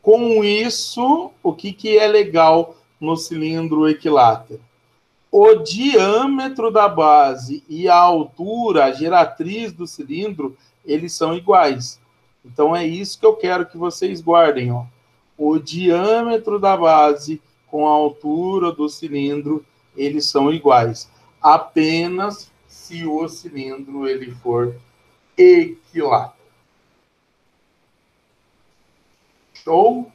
Com isso, o que é legal no cilindro equilátero? O diâmetro da base e a altura, a geratriz do cilindro, eles são iguais. Então, é isso que eu quero que vocês guardem, ó. O diâmetro da base com a altura do cilindro, eles são iguais. Apenas se o cilindro ele for equilátero. Show?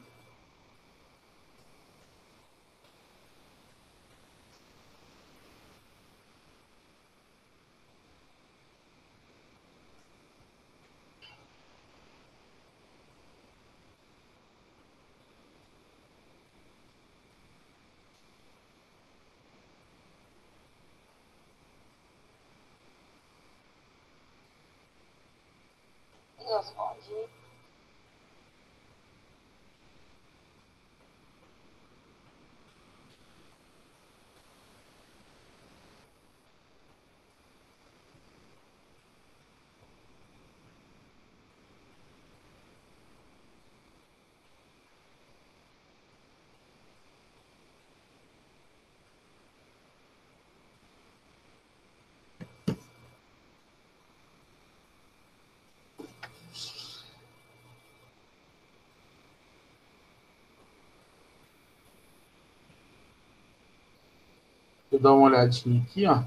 Vou dar uma olhadinha aqui, ó.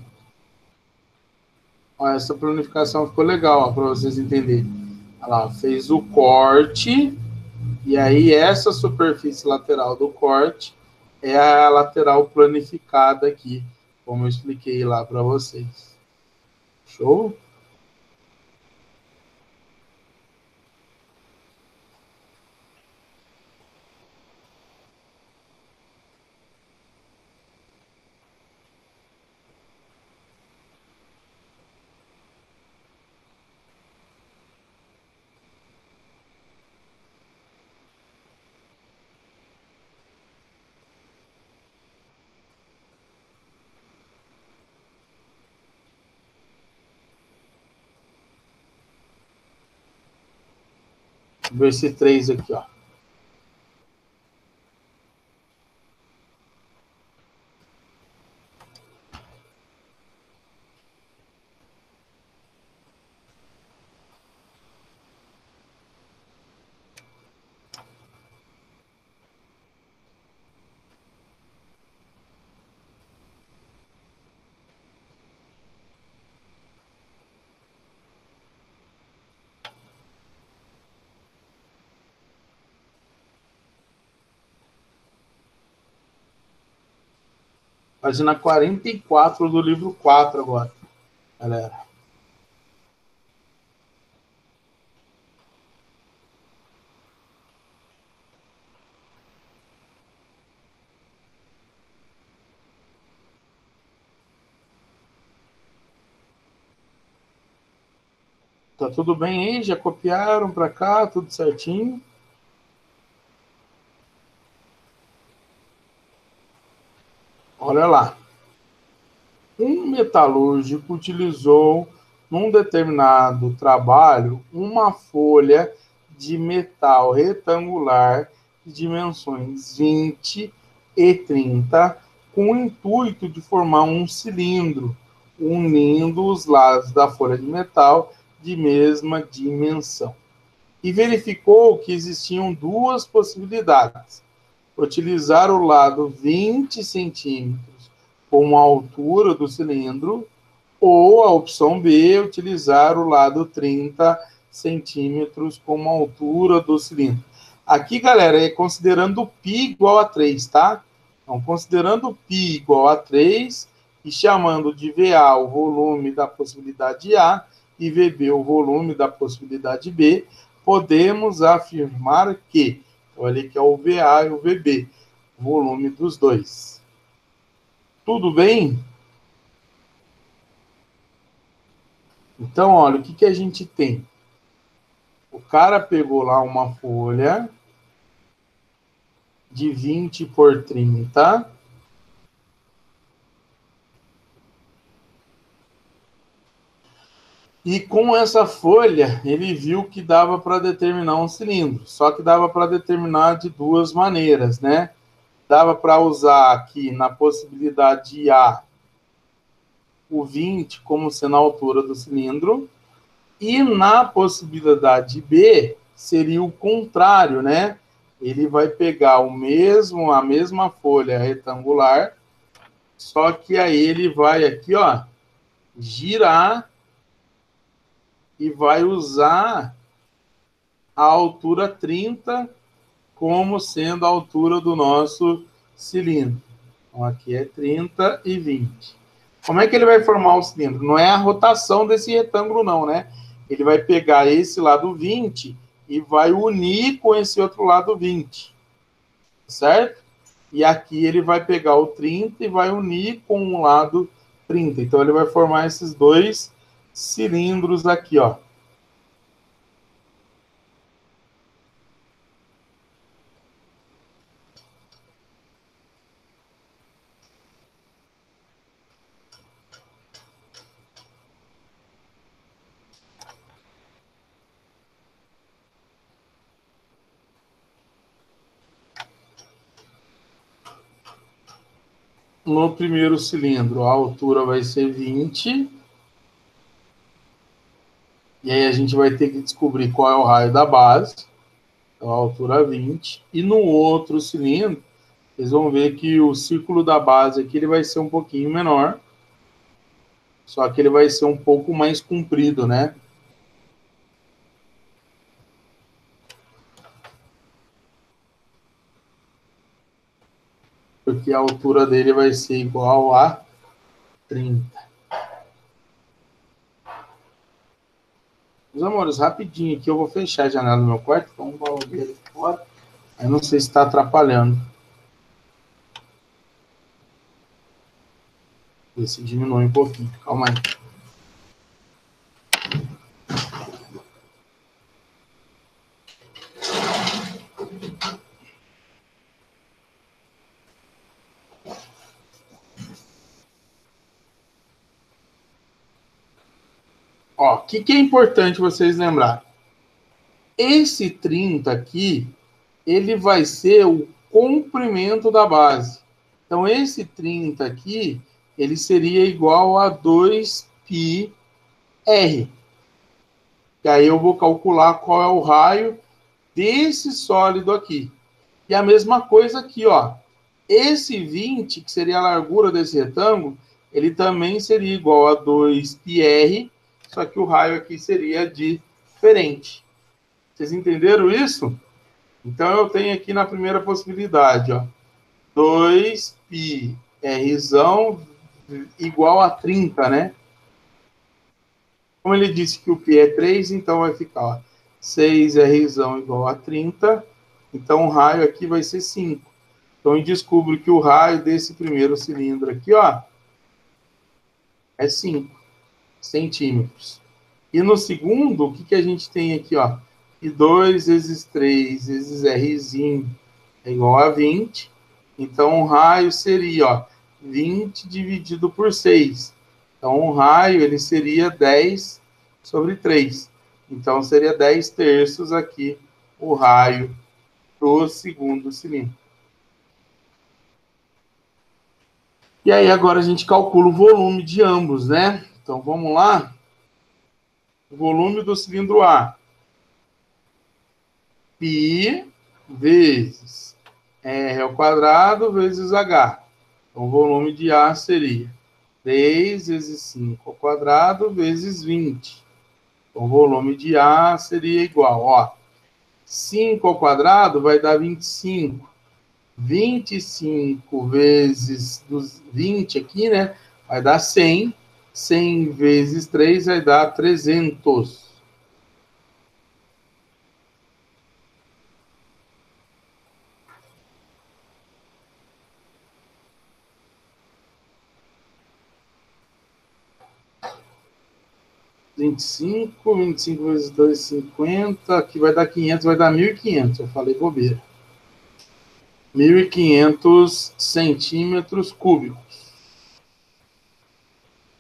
Ó, essa planificação ficou legal, para vocês entenderem. Olha lá, fez o corte, e aí essa superfície lateral do corte é a lateral planificada aqui, como eu expliquei lá para vocês. Show? Ver esse 3 aqui, ó. Página 44 do livro 4 agora, galera. Tá tudo bem aí? Já copiaram para cá? Tudo certinho? Olha lá. Um metalúrgico utilizou, num determinado trabalho, uma folha de metal retangular de dimensões 20 e 30, com o intuito de formar um cilindro, unindo os lados da folha de metal de mesma dimensão. E verificou que existiam duas possibilidades: utilizar o lado 20 centímetros como a altura do cilindro, ou a opção B, utilizar o lado 30 centímetros como a altura do cilindro. Aqui, galera, é considerando π igual a 3, tá? Então, considerando π igual a 3 e chamando de VA o volume da possibilidade A e VB o volume da possibilidade B, podemos afirmar que, olha que é o VA e o VB, volume dos dois. Tudo bem? Então, olha, o que a gente tem? O cara pegou lá uma folha de 20 por 30. E com essa folha, ele viu que dava para determinar um cilindro. Só que dava para determinar de duas maneiras, né? Dava para usar aqui na possibilidade A o 20 como sendo a altura do cilindro. E na possibilidade B, seria o contrário, né? Ele vai pegar a mesma folha retangular, só que aí ele vai aqui, ó, girar e vai usar a altura 30 como sendo a altura do nosso cilindro. Então, aqui é 30 e 20. Como é que ele vai formar o cilindro? Não é a rotação desse retângulo, não, né? Ele vai pegar esse lado 20 e vai unir com esse outro lado 20. Certo? E aqui ele vai pegar o 30 e vai unir com o lado 30. Então, ele vai formar esses dois cilindros aqui, ó. No primeiro cilindro, a altura vai ser 20. E aí a gente vai ter que descobrir qual é o raio da base. Então, a altura 20. E no outro cilindro, vocês vão ver que o círculo da base aqui ele vai ser um pouquinho menor. Só que ele vai ser um pouco mais comprido, né? Porque a altura dele vai ser igual a 30. Meus amores, rapidinho aqui, eu vou fechar a janela do meu quarto, então vamos ver aqui fora. Aí não sei se está atrapalhando. Ver se diminui um pouquinho. Calma aí. Ó, o que é importante vocês lembrarem? Esse 30 aqui, ele vai ser o comprimento da base. Então, esse 30 aqui, ele seria igual a 2πr. E aí eu vou calcular qual é o raio desse sólido aqui. E a mesma coisa aqui, ó. Esse 20, que seria a largura desse retângulo, ele também seria igual a 2πr, só que o raio aqui seria diferente. Vocês entenderam isso? Então, eu tenho aqui na primeira possibilidade, ó, 2πr igual a 30, né? Como ele disse que o π é 3, então vai ficar, ó, 6r igual a 30. Então, o raio aqui vai ser 5. Então, eu descubro que o raio desse primeiro cilindro aqui, ó, é 5 centímetros. E no segundo, o que a gente tem aqui, ó? E 2 vezes 3 vezes r é igual a 20. Então, o raio seria, ó, 20 dividido por 6. Então, o raio, ele seria 10 sobre 3. Então, seria 10 terços aqui o raio do segundo cilindro. E aí, agora a gente calcula o volume de ambos, né? Então, vamos lá. O volume do cilindro A. Π vezes R ao quadrado vezes H. Então, o volume de A seria 3 vezes 5 ao quadrado vezes 20. Então, o volume de A seria igual, ó, 5 ao quadrado vai dar 25. 25 vezes 20 aqui, né? Vai dar 100. 100 vezes 3 vai dar 300. Vinte e cinco vezes 2, 50. Aqui vai dar 500, vai dar 1.500. Eu falei bobeira. 1.500 centímetros cúbicos.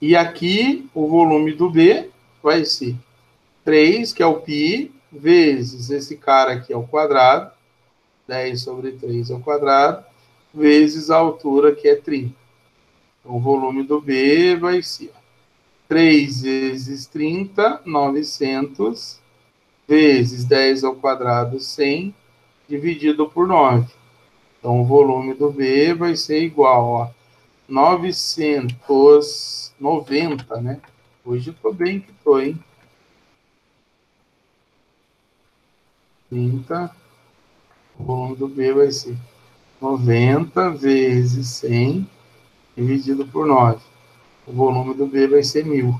E aqui, o volume do B vai ser 3, que é o π, vezes esse cara aqui ao quadrado, 10 sobre 3 ao quadrado, vezes a altura, que é 30. Então, o volume do B vai ser 3 vezes 30, 900, vezes 10 ao quadrado, 100, dividido por 9. Então, o volume do B vai ser igual a 990, né? Hoje eu tô bem que tô, hein? 30. O volume do B vai ser 90 vezes 100, dividido por 9. O volume do B vai ser 1.000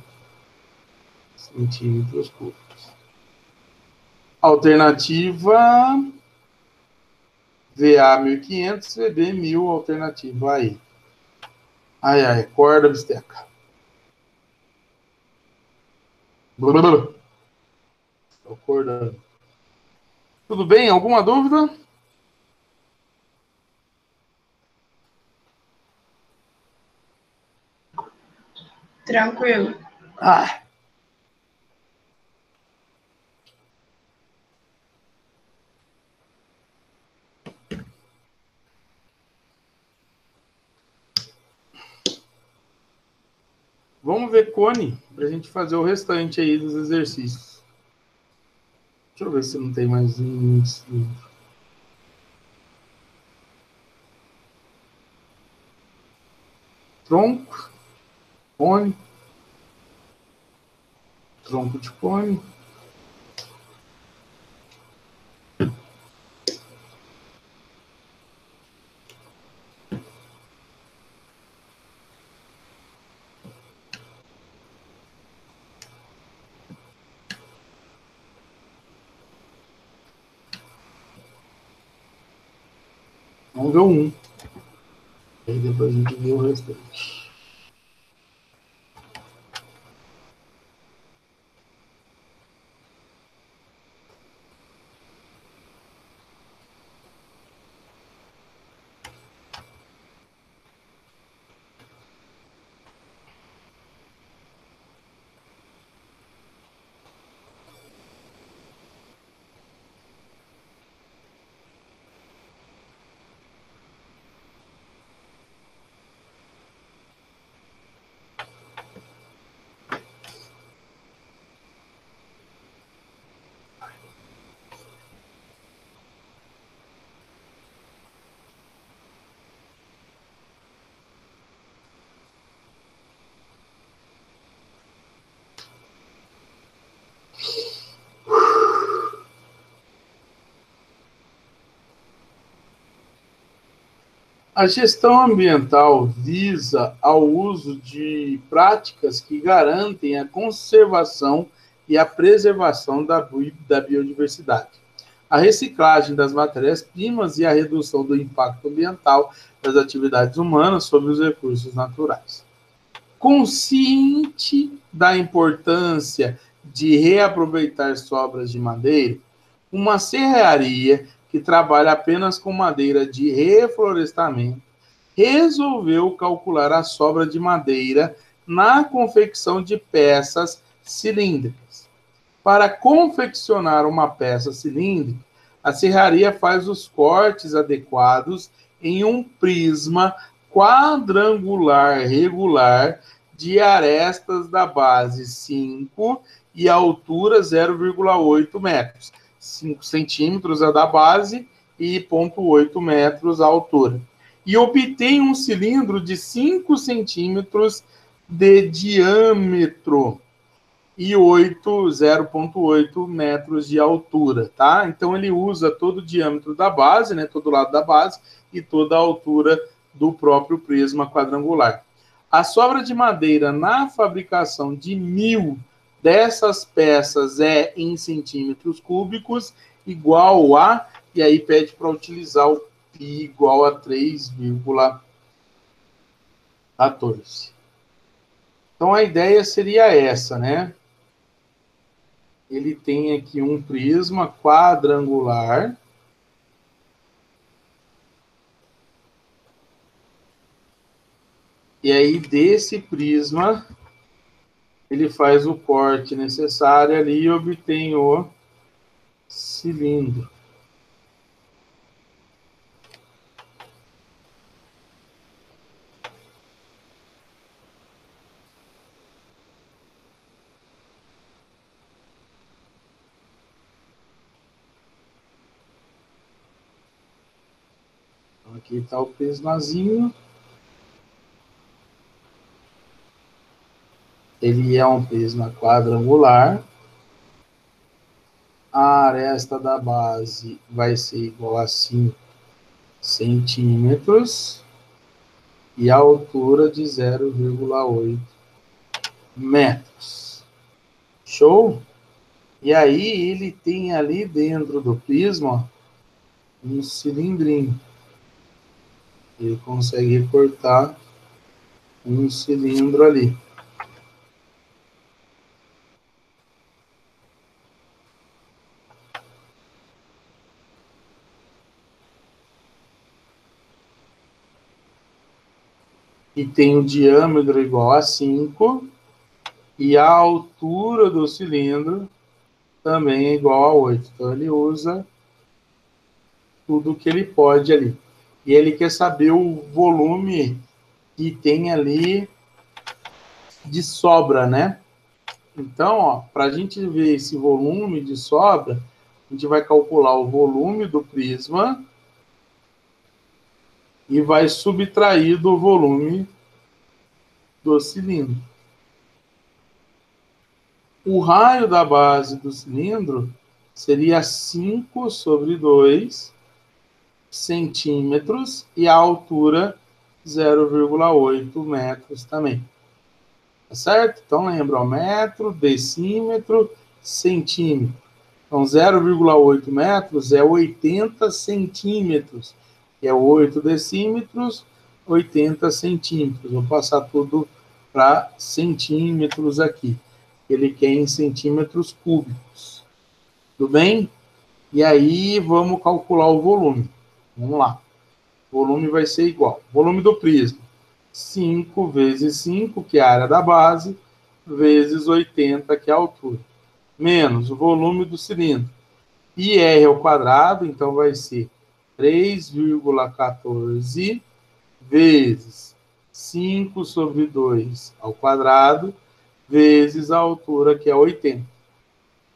centímetros cúbicos. Alternativa VA 1.500, VB 1.000, alternativa aí. Ai, ai, corda, bisteca. Estou acordando. Tudo bem? Alguma dúvida? Tranquilo. Ah. Vamos ver cone, para a gente fazer o restante aí dos exercícios. Deixa eu ver se não tem mais um. Tronco, cone, tronco de cone. Vamos ver o 1. Aí depois a gente vê o restante. A gestão ambiental visa ao uso de práticas que garantem a conservação e a preservação da biodiversidade, a reciclagem das matérias-primas e a redução do impacto ambiental das atividades humanas sobre os recursos naturais. Consciente da importância de reaproveitar sobras de madeira, uma serraria que trabalha apenas com madeira de reflorestamento resolveu calcular a sobra de madeira na confecção de peças cilíndricas. Para confeccionar uma peça cilíndrica, a serraria faz os cortes adequados em um prisma quadrangular regular de arestas da base 5 e altura 0,8 metros. 5 centímetros a da base e 0,8 metros a altura. E obtém um cilindro de 5 centímetros de diâmetro e 0,8 metros de altura, tá? Então, ele usa todo o diâmetro da base, né, todo o lado da base, e toda a altura do próprio prisma quadrangular. A sobra de madeira na fabricação de 1.000 dessas peças é em centímetros cúbicos, igual a, e aí pede para utilizar o π igual a 3,14. Então, a ideia seria essa, né? Ele tem aqui um prisma quadrangular. E aí, desse prisma, ele faz o corte necessário ali e obtém o cilindro. Então, aqui está o prismazinho. Ele é um prisma quadrangular. A aresta da base vai ser igual a 5 centímetros e a altura de 0,8 metros. Show? E aí ele tem ali dentro do prisma um cilindrinho. Ele consegue recortar um cilindro ali. E tem o diâmetro igual a 5, e a altura do cilindro também é igual a 8. Então, ele usa tudo que ele pode ali. E ele quer saber o volume que tem ali de sobra, né? Então, para a gente ver esse volume de sobra, a gente vai calcular o volume do prisma e vai subtrair do volume do cilindro. O raio da base do cilindro seria 5 sobre 2 centímetros e a altura 0,8 metros também. Tá certo? Então, lembra, ó, metro, decímetro, centímetro. Então, 0,8 metros é 80 centímetros. Que é 8 decímetros, 80 centímetros. Vou passar tudo para centímetros aqui. Ele quer em centímetros cúbicos. Tudo bem? E aí, vamos calcular o volume. Vamos lá. O volume vai ser igual. Volume do prisma. 5 vezes 5, que é a área da base, vezes 80, que é a altura. Menos o volume do cilindro. πr ao quadrado, então vai ser 3,14 vezes 5 sobre 2 ao quadrado, vezes a altura, que é 80.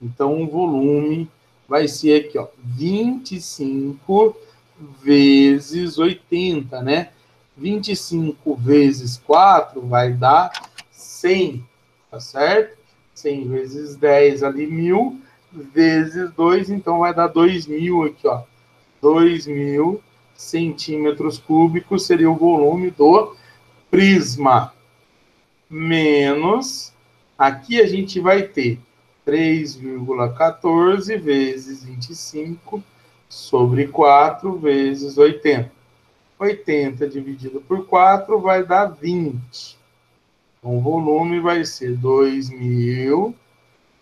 Então, o volume vai ser aqui, ó, 25 vezes 80, né? 25 vezes 4 vai dar 100, tá certo? 100 vezes 10 ali, 1.000, vezes 2, então vai dar 2.000 aqui, ó. 2.000 centímetros cúbicos seria o volume do prisma. Menos, aqui a gente vai ter 3,14 vezes 25 sobre 4 vezes 80. 80 dividido por 4 vai dar 20. Então, o volume vai ser 2.000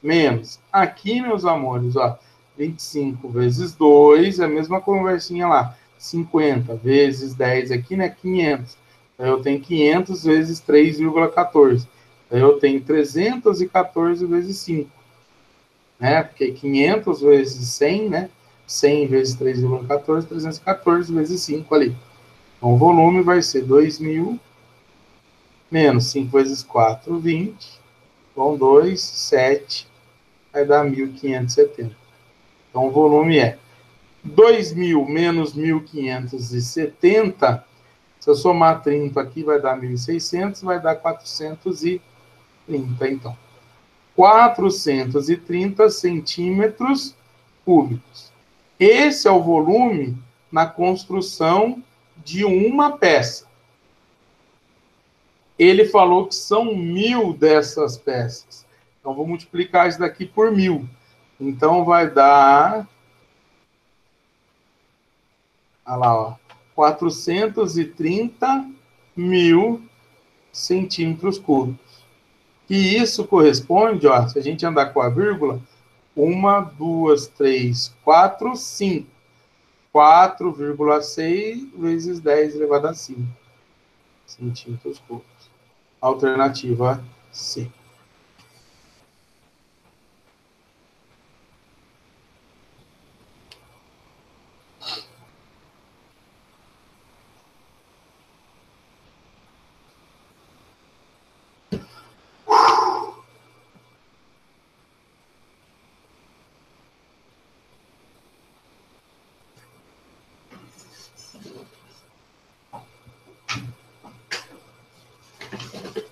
menos. Aqui, meus amores, ó, 25 vezes 2, a mesma conversinha lá. 50 vezes 10 aqui, né? 500. Então, eu tenho 500 vezes 3,14. Então, eu tenho 314 vezes 5. Né? Porque 500 vezes 100, né? 100 vezes 3,14, 314 vezes 5 ali. Então, o volume vai ser 2.000 menos 5 vezes 4, 20. Vão 2, 7. Vai dar 1.570. Então, o volume é 2.000 menos 1.570. Se eu somar 30 aqui, vai dar 1.600. Vai dar 430, então. 430 centímetros cúbicos. Esse é o volume na construção de uma peça. Ele falou que são 1.000 dessas peças. Então, vou multiplicar isso daqui por 1.000. Então, vai dar... Olha lá, ó. 430.000 centímetros cúbicos. E isso corresponde, ó, se a gente andar com a vírgula, 1, 2, 3, 4, 5. 4,6 vezes 10 elevado a 5 centímetros cúbicos. Alternativa C.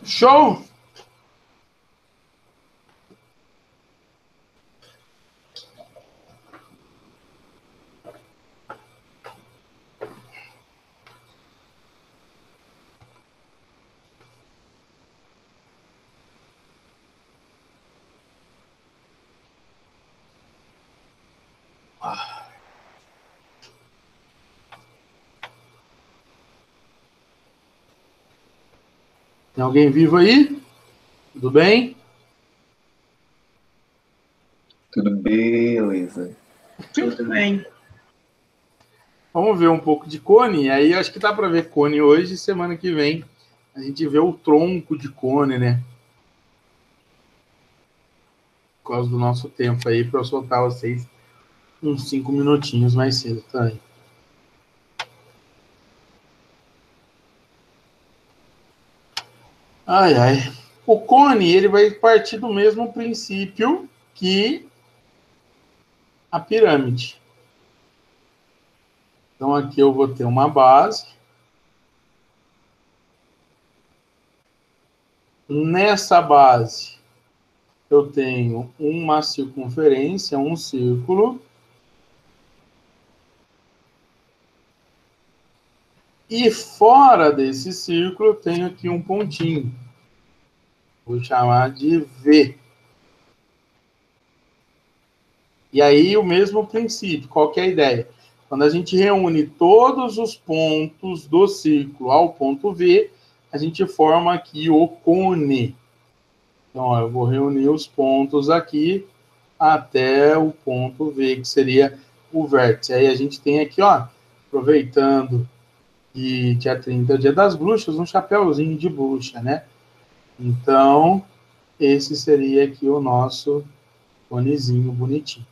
Show! Tem alguém vivo aí? Tudo bem? Tudo beleza. Tudo bem. Vamos ver um pouco de cone. Aí acho que dá para ver cone hoje. Semana que vem a gente vê o tronco de cone, né? Por causa do nosso tempo aí, para eu soltar vocês uns 5 minutinhos mais cedo também. Ai, ai. O cone, ele vai partir do mesmo princípio que a pirâmide. Então, aqui eu vou ter uma base. Nessa base, eu tenho uma circunferência, um círculo. E fora desse círculo, eu tenho aqui um pontinho. Vou chamar de V. E aí, o mesmo princípio. Qual que é a ideia? Quando a gente reúne todos os pontos do círculo ao ponto V, a gente forma aqui o cone. Então, ó, eu vou reunir os pontos aqui até o ponto V, que seria o vértice. Aí a gente tem aqui, ó, aproveitando que dia 30 é o dia das bruxas, um chapéuzinho de bruxa, né? Então, esse seria aqui o nosso conezinho bonitinho.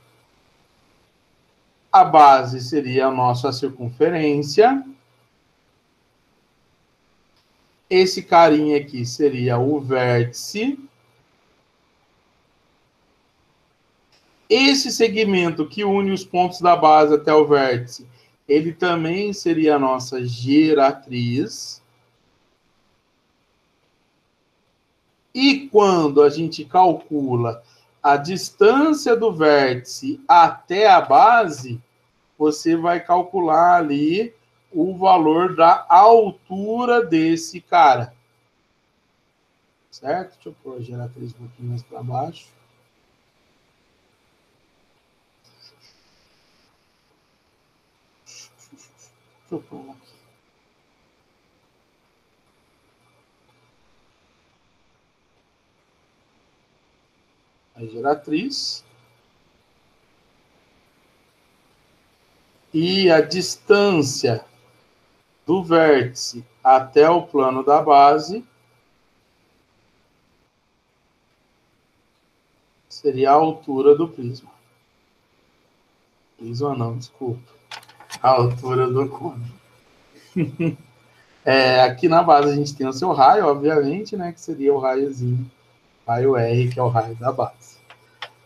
A base seria a nossa circunferência. Esse carinha aqui seria o vértice. Esse segmento que une os pontos da base até o vértice, ele também seria a nossa geratriz. E quando a gente calcula a distância do vértice até a base, você vai calcular ali o valor da altura desse cara. Certo? Deixa eu pôr a geratriz um pouquinho mais para baixo. Deixa eu pôr aqui. A geratriz. E a distância do vértice até o plano da base seria a altura do prisma. Prisma não, desculpa. A altura do cone. Aqui na base a gente tem o seu raio, obviamente, né? Que seria o raiozinho, raio R, que é o raio da base.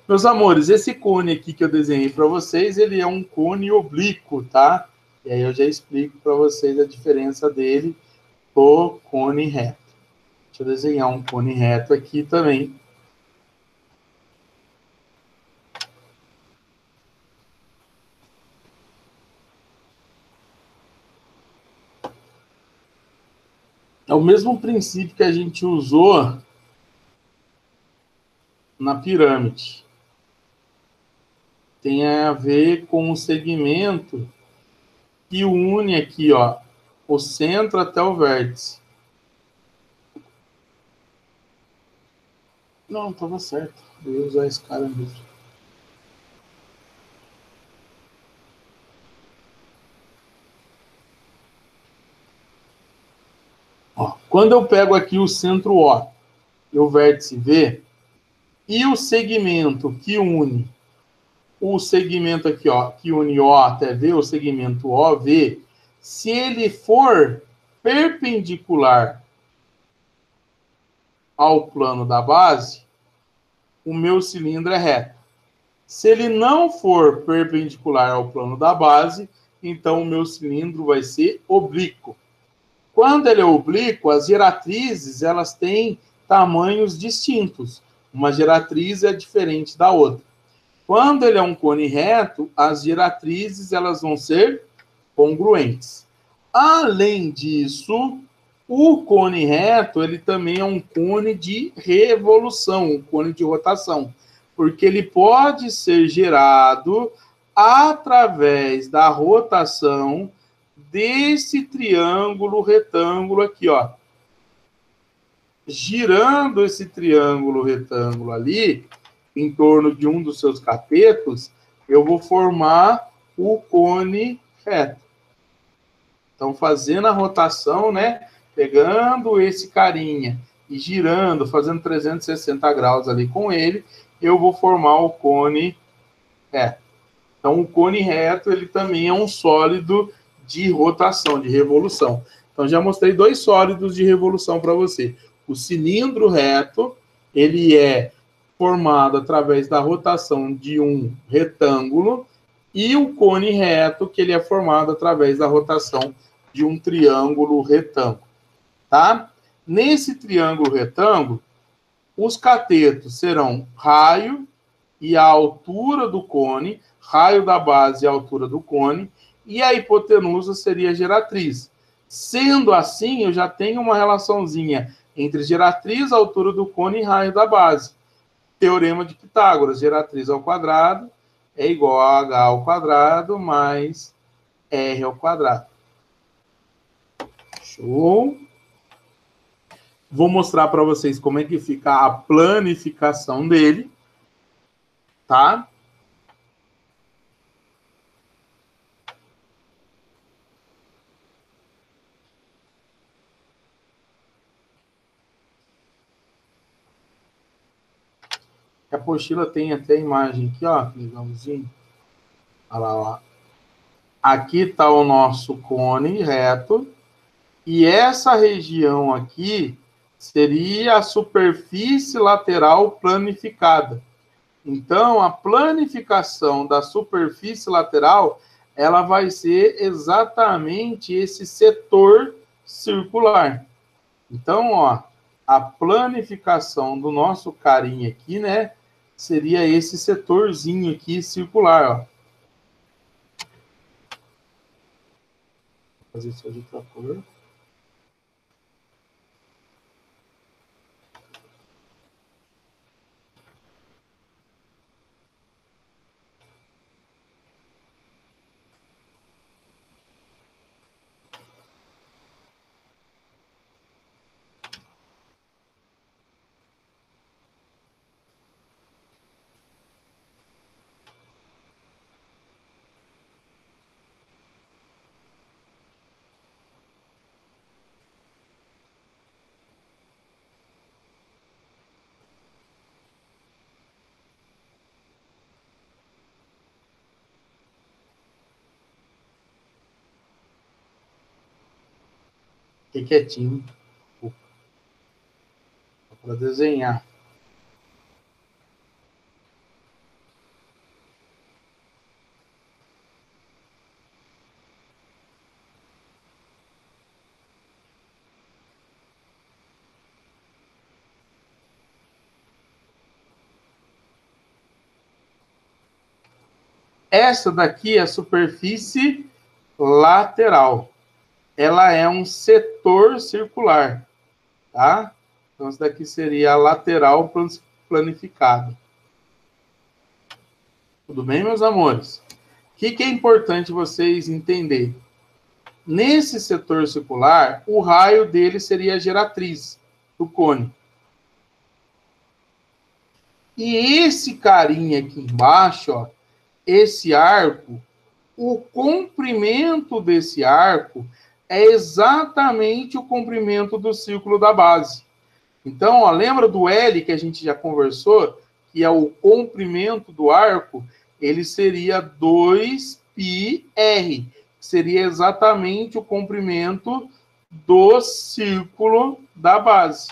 Meus amores, esse cone aqui que eu desenhei para vocês, ele é um cone oblíquo, tá? E aí eu já explico para vocês a diferença dele do cone reto. Deixa eu desenhar um cone reto aqui também. É o mesmo princípio que a gente usou na pirâmide. Tem a ver com o segmento que une aqui, ó, o centro até o vértice. Não, estava certo. Eu ia usar esse cara mesmo. Ó, quando eu pego aqui o centro O e o vértice V, e o segmento que une o segmento aqui, ó, que une O até V, o segmento OV, se ele for perpendicular ao plano da base, o meu cilindro é reto. Se ele não for perpendicular ao plano da base, então o meu cilindro vai ser oblíquo. Quando ele é oblíquo, as geratrizes elas têm tamanhos distintos. Uma geratriz é diferente da outra. Quando ele é um cone reto, as geratrizes elas vão ser congruentes. Além disso, o cone reto ele também é um cone de revolução, um cone de rotação, porque ele pode ser gerado através da rotação desse triângulo retângulo aqui, ó. Girando esse triângulo retângulo ali, em torno de um dos seus catetos, eu vou formar o cone reto. Então, fazendo a rotação, né? Pegando esse carinha e girando, fazendo 360 graus ali com ele, eu vou formar o cone reto. Então, o cone reto, ele também é um sólido de rotação, de revolução. Então, já mostrei dois sólidos de revolução para você. O cilindro reto, ele é formado através da rotação de um retângulo, e o cone reto, que ele é formado através da rotação de um triângulo retângulo, tá? Nesse triângulo retângulo, os catetos serão raio e a altura do cone, raio da base e a altura do cone, e a hipotenusa seria a geratriz. Sendo assim, eu já tenho uma relaçãozinha entre geratriz, altura do cone e raio da base. Teorema de Pitágoras, geratriz ao quadrado é igual a H ao quadrado mais R ao quadrado. Show? Vou mostrar para vocês como é que fica a planificação dele, tá? A apostila tem até a imagem aqui, ó, legalzinho. Olha lá, ó. Aqui está o nosso cone reto, e essa região aqui seria a superfície lateral planificada. Então, a planificação da superfície lateral, ela vai ser exatamente esse setor circular. Então, ó, a planificação do nosso carinha aqui, né, seria esse setorzinho aqui circular, ó. fazer isso de outra cor. Fiquei quietinho. Para desenhar. Essa daqui é a superfície lateral. Ela é um setor circular, tá? Então, essa daqui seria a lateral planificada. Tudo bem, meus amores? O que é importante vocês entenderem? Nesse setor circular, o raio dele seria a geratriz do cone. E esse carinha aqui embaixo, ó, esse arco, o comprimento desse arco é exatamente o comprimento do círculo da base. Então, ó, lembra do L que a gente já conversou, que é o comprimento do arco? Ele seria 2πr, seria exatamente o comprimento do círculo da base.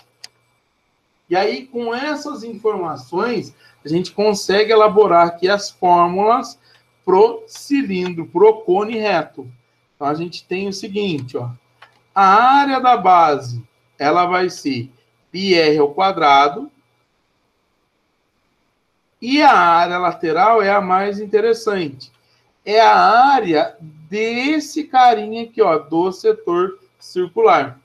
E aí, com essas informações, a gente consegue elaborar aqui as fórmulas pro cilindro, pro cone reto. Então, a gente tem o seguinte, ó. A área da base, ela vai ser πr ao quadrado. E a área lateral é a mais interessante. É a área desse carinha aqui, ó, do setor circular.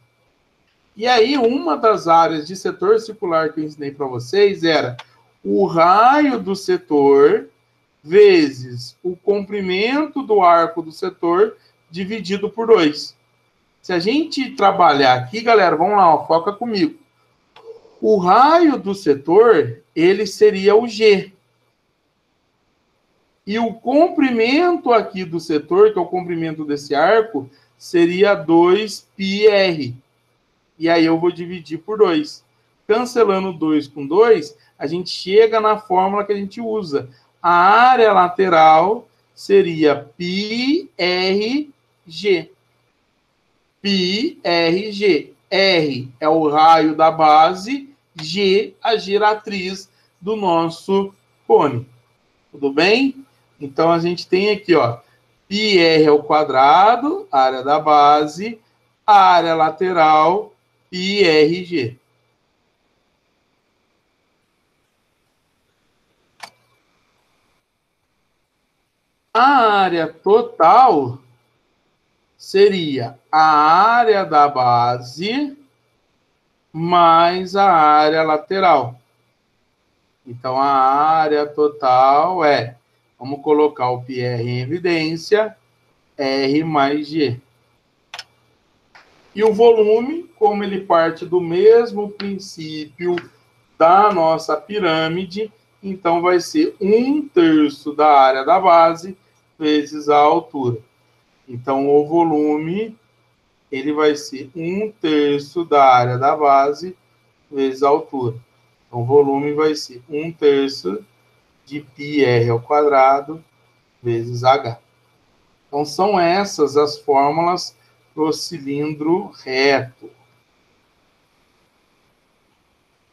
E aí, uma das áreas de setor circular que eu ensinei para vocês era o raio do setor vezes o comprimento do arco do setor dividido por 2. Se a gente trabalhar aqui, galera, vamos lá, ó, foca comigo. O raio do setor, ele seria o G. E o comprimento aqui do setor, que é o comprimento desse arco, seria 2πr. E aí eu vou dividir por 2. Cancelando 2 com 2, a gente chega na fórmula que a gente usa. A área lateral seria πrg. πrg. R é o raio da base, G a geratriz do nosso cone. Tudo bem? Então, a gente tem aqui, ó, πr ao quadrado, área da base, área lateral, πrg. A área total seria a área da base mais a área lateral. Então, a área total é, vamos colocar o πr em evidência, R mais G. E o volume, como ele parte do mesmo princípio da nossa pirâmide, então vai ser 1/3 da área da base vezes a altura. Então, o volume, ele vai ser 1/3 da área da base vezes a altura. Então, o volume vai ser 1/3 de πr ao quadrado vezes h. Então, são essas as fórmulas para o cilindro reto.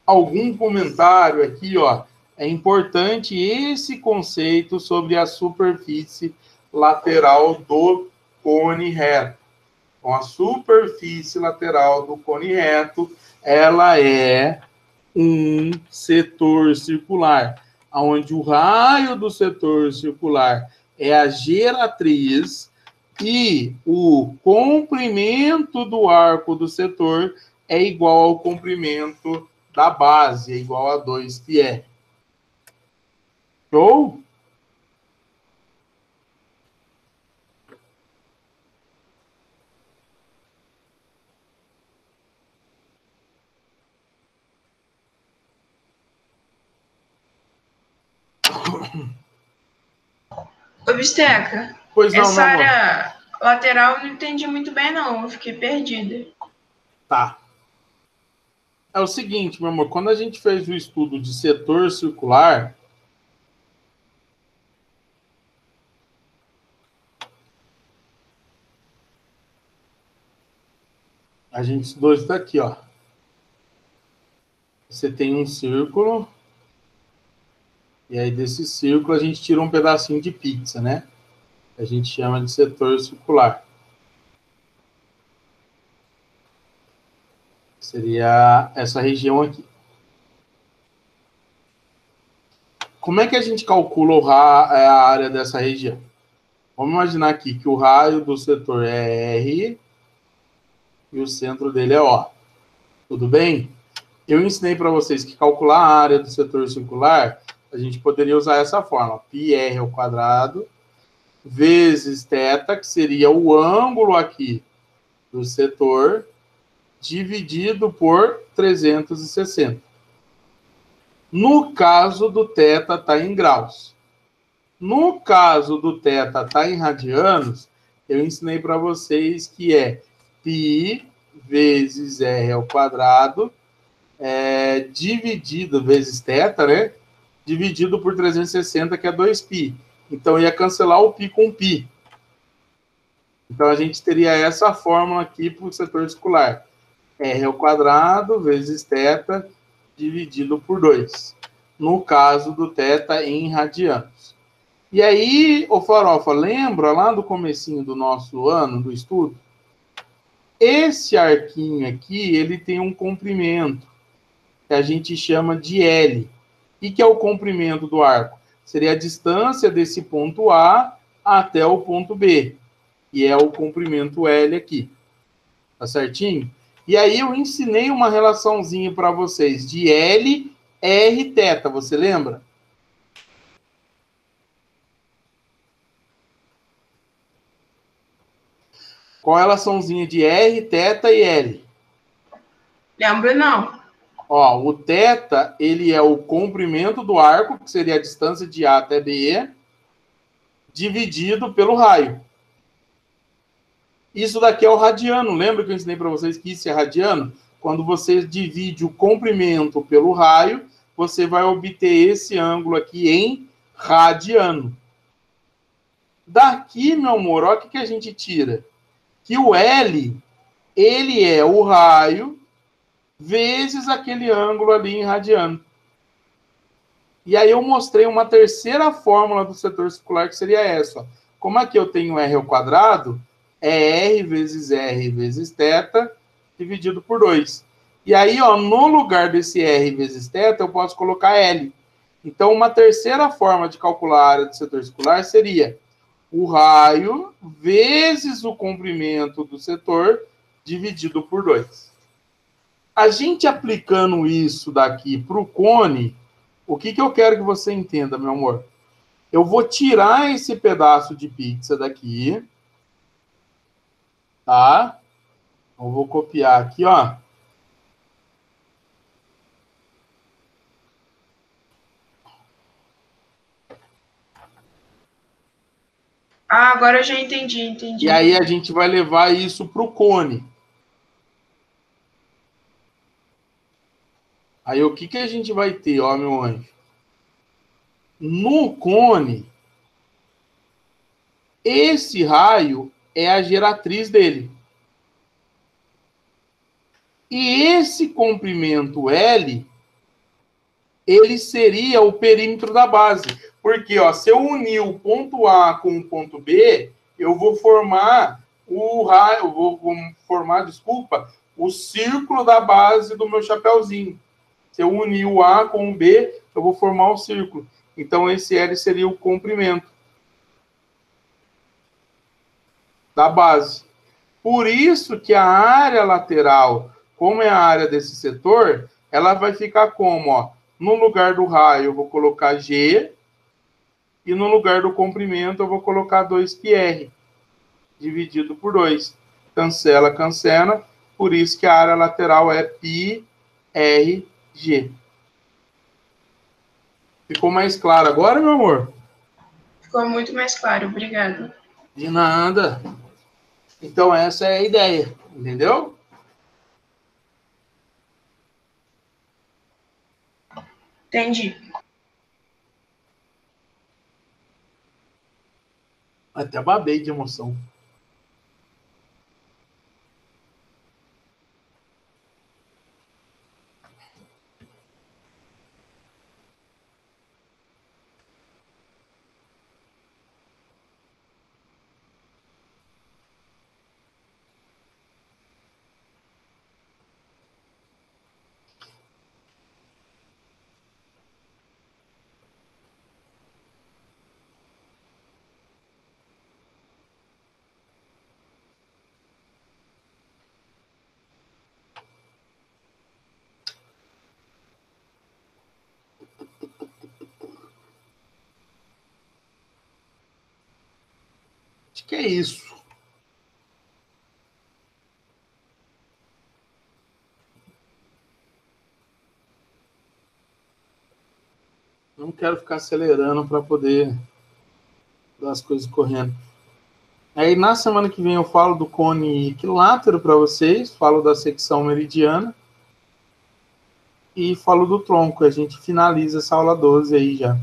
Algum comentário aqui, ó? É importante esse conceito sobre a superfície lateral do cone reto. Então, a superfície lateral do cone reto, ela é um setor circular, onde o raio do setor circular é a geratriz E o comprimento do arco do setor é igual ao comprimento da base, é igual a 2πr. Show? Ô, Bisteca, Pois não, essa meu amor. área lateral eu não entendi muito bem, não. Eu fiquei perdida. Tá. É o seguinte, meu amor, quando a gente fez o estudo de setor circular, a gente estudou isso daqui, ó. Você tem um círculo, e aí desse círculo a gente tira um pedacinho de pizza, né? A gente chama de setor circular. Seria essa região aqui. Como é que a gente calcula a área dessa região? Vamos imaginar aqui que o raio do setor é R e o centro dele é O. Tudo bem? Eu ensinei para vocês que calcular a área do setor circular, a gente poderia usar essa forma. πr ao quadrado vezes θ, que seria o ângulo aqui do setor, dividido por 360. No caso do θ está em graus. No caso do θ está em radianos, eu ensinei para vocês que é π vezes r ao quadrado, dividido vezes θ, né? Dividido por 360, que é 2π. Então, ia cancelar o π com π. Então, a gente teria essa fórmula aqui para o setor circular. R ao quadrado vezes θ dividido por 2. No caso do θ em radianos. E aí, ô Farofa, lembra lá do comecinho do nosso ano, do estudo? Esse arquinho aqui, ele tem um comprimento, que a gente chama de L. E que é o comprimento do arco? Seria a distância desse ponto A até o ponto B. E é o comprimento L aqui. Tá certinho? E aí eu ensinei uma relaçãozinha para vocês de L, R, θ. Você lembra? Qual a relaçãozinha de R, θ e L? Lembro, não. Ó, o θ, ele é o comprimento do arco, que seria a distância de A até B, dividido pelo raio. Isso daqui é o radiano. Lembra que eu ensinei para vocês que isso é radiano? Quando você divide o comprimento pelo raio, você vai obter esse ângulo aqui em radiano. Daqui, meu amor, olha o que a gente tira. Que o L, ele é o raio vezes aquele ângulo ali em radiano. E aí eu mostrei uma terceira fórmula do setor circular, que seria essa. Ó. Como aqui eu tenho R ao quadrado, é R vezes θ dividido por 2. E aí, ó, no lugar desse R vezes θ, eu posso colocar L. Então, uma terceira forma de calcular a área do setor circular seria o raio vezes o comprimento do setor dividido por 2. A gente aplicando isso daqui para o cone, o que eu quero que você entenda, meu amor? Eu vou tirar esse pedaço de pizza daqui, tá? Eu vou copiar aqui, ó. Ah, agora eu já entendi. E aí a gente vai levar isso para o cone. Aí o que a gente vai ter, ó, meu anjo? No cone, esse raio é a geratriz dele. E esse comprimento L, ele seria o perímetro da base. Porque, ó, se eu unir o ponto A com o ponto B, eu vou formar o raio, o círculo da base do meu chapéuzinho. Se eu unir o A com o B, eu vou formar o círculo. Então, esse L seria o comprimento. da base. Por isso que a área lateral, como é a área desse setor, ela vai ficar como? Ó, no lugar do raio eu vou colocar G, e no lugar do comprimento eu vou colocar 2πr, dividido por 2. Cancela, cancela, por isso que a área lateral é πrg. Ficou mais claro agora, meu amor? Ficou muito mais claro, obrigada. De nada. Então essa é a ideia, entendeu? Entendi. Até babei de emoção. Acho que é isso. Não quero ficar acelerando para poder dar as coisas correndo. Aí na semana que vem eu falo do cone equilátero para vocês, falo da secção meridiana e falo do tronco. A gente finaliza essa aula 12 aí já.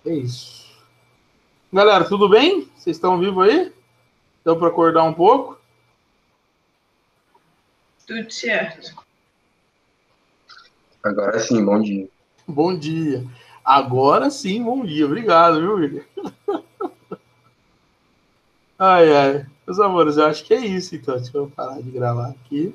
É isso. Galera, tudo bem? Vocês estão vivos aí? Deu para acordar um pouco? Tudo certo. Agora sim, bom dia. Bom dia. Agora sim, bom dia. Obrigado, viu, William? Ai, ai. Meus amores, eu acho que é isso, então. Deixa eu parar de gravar aqui.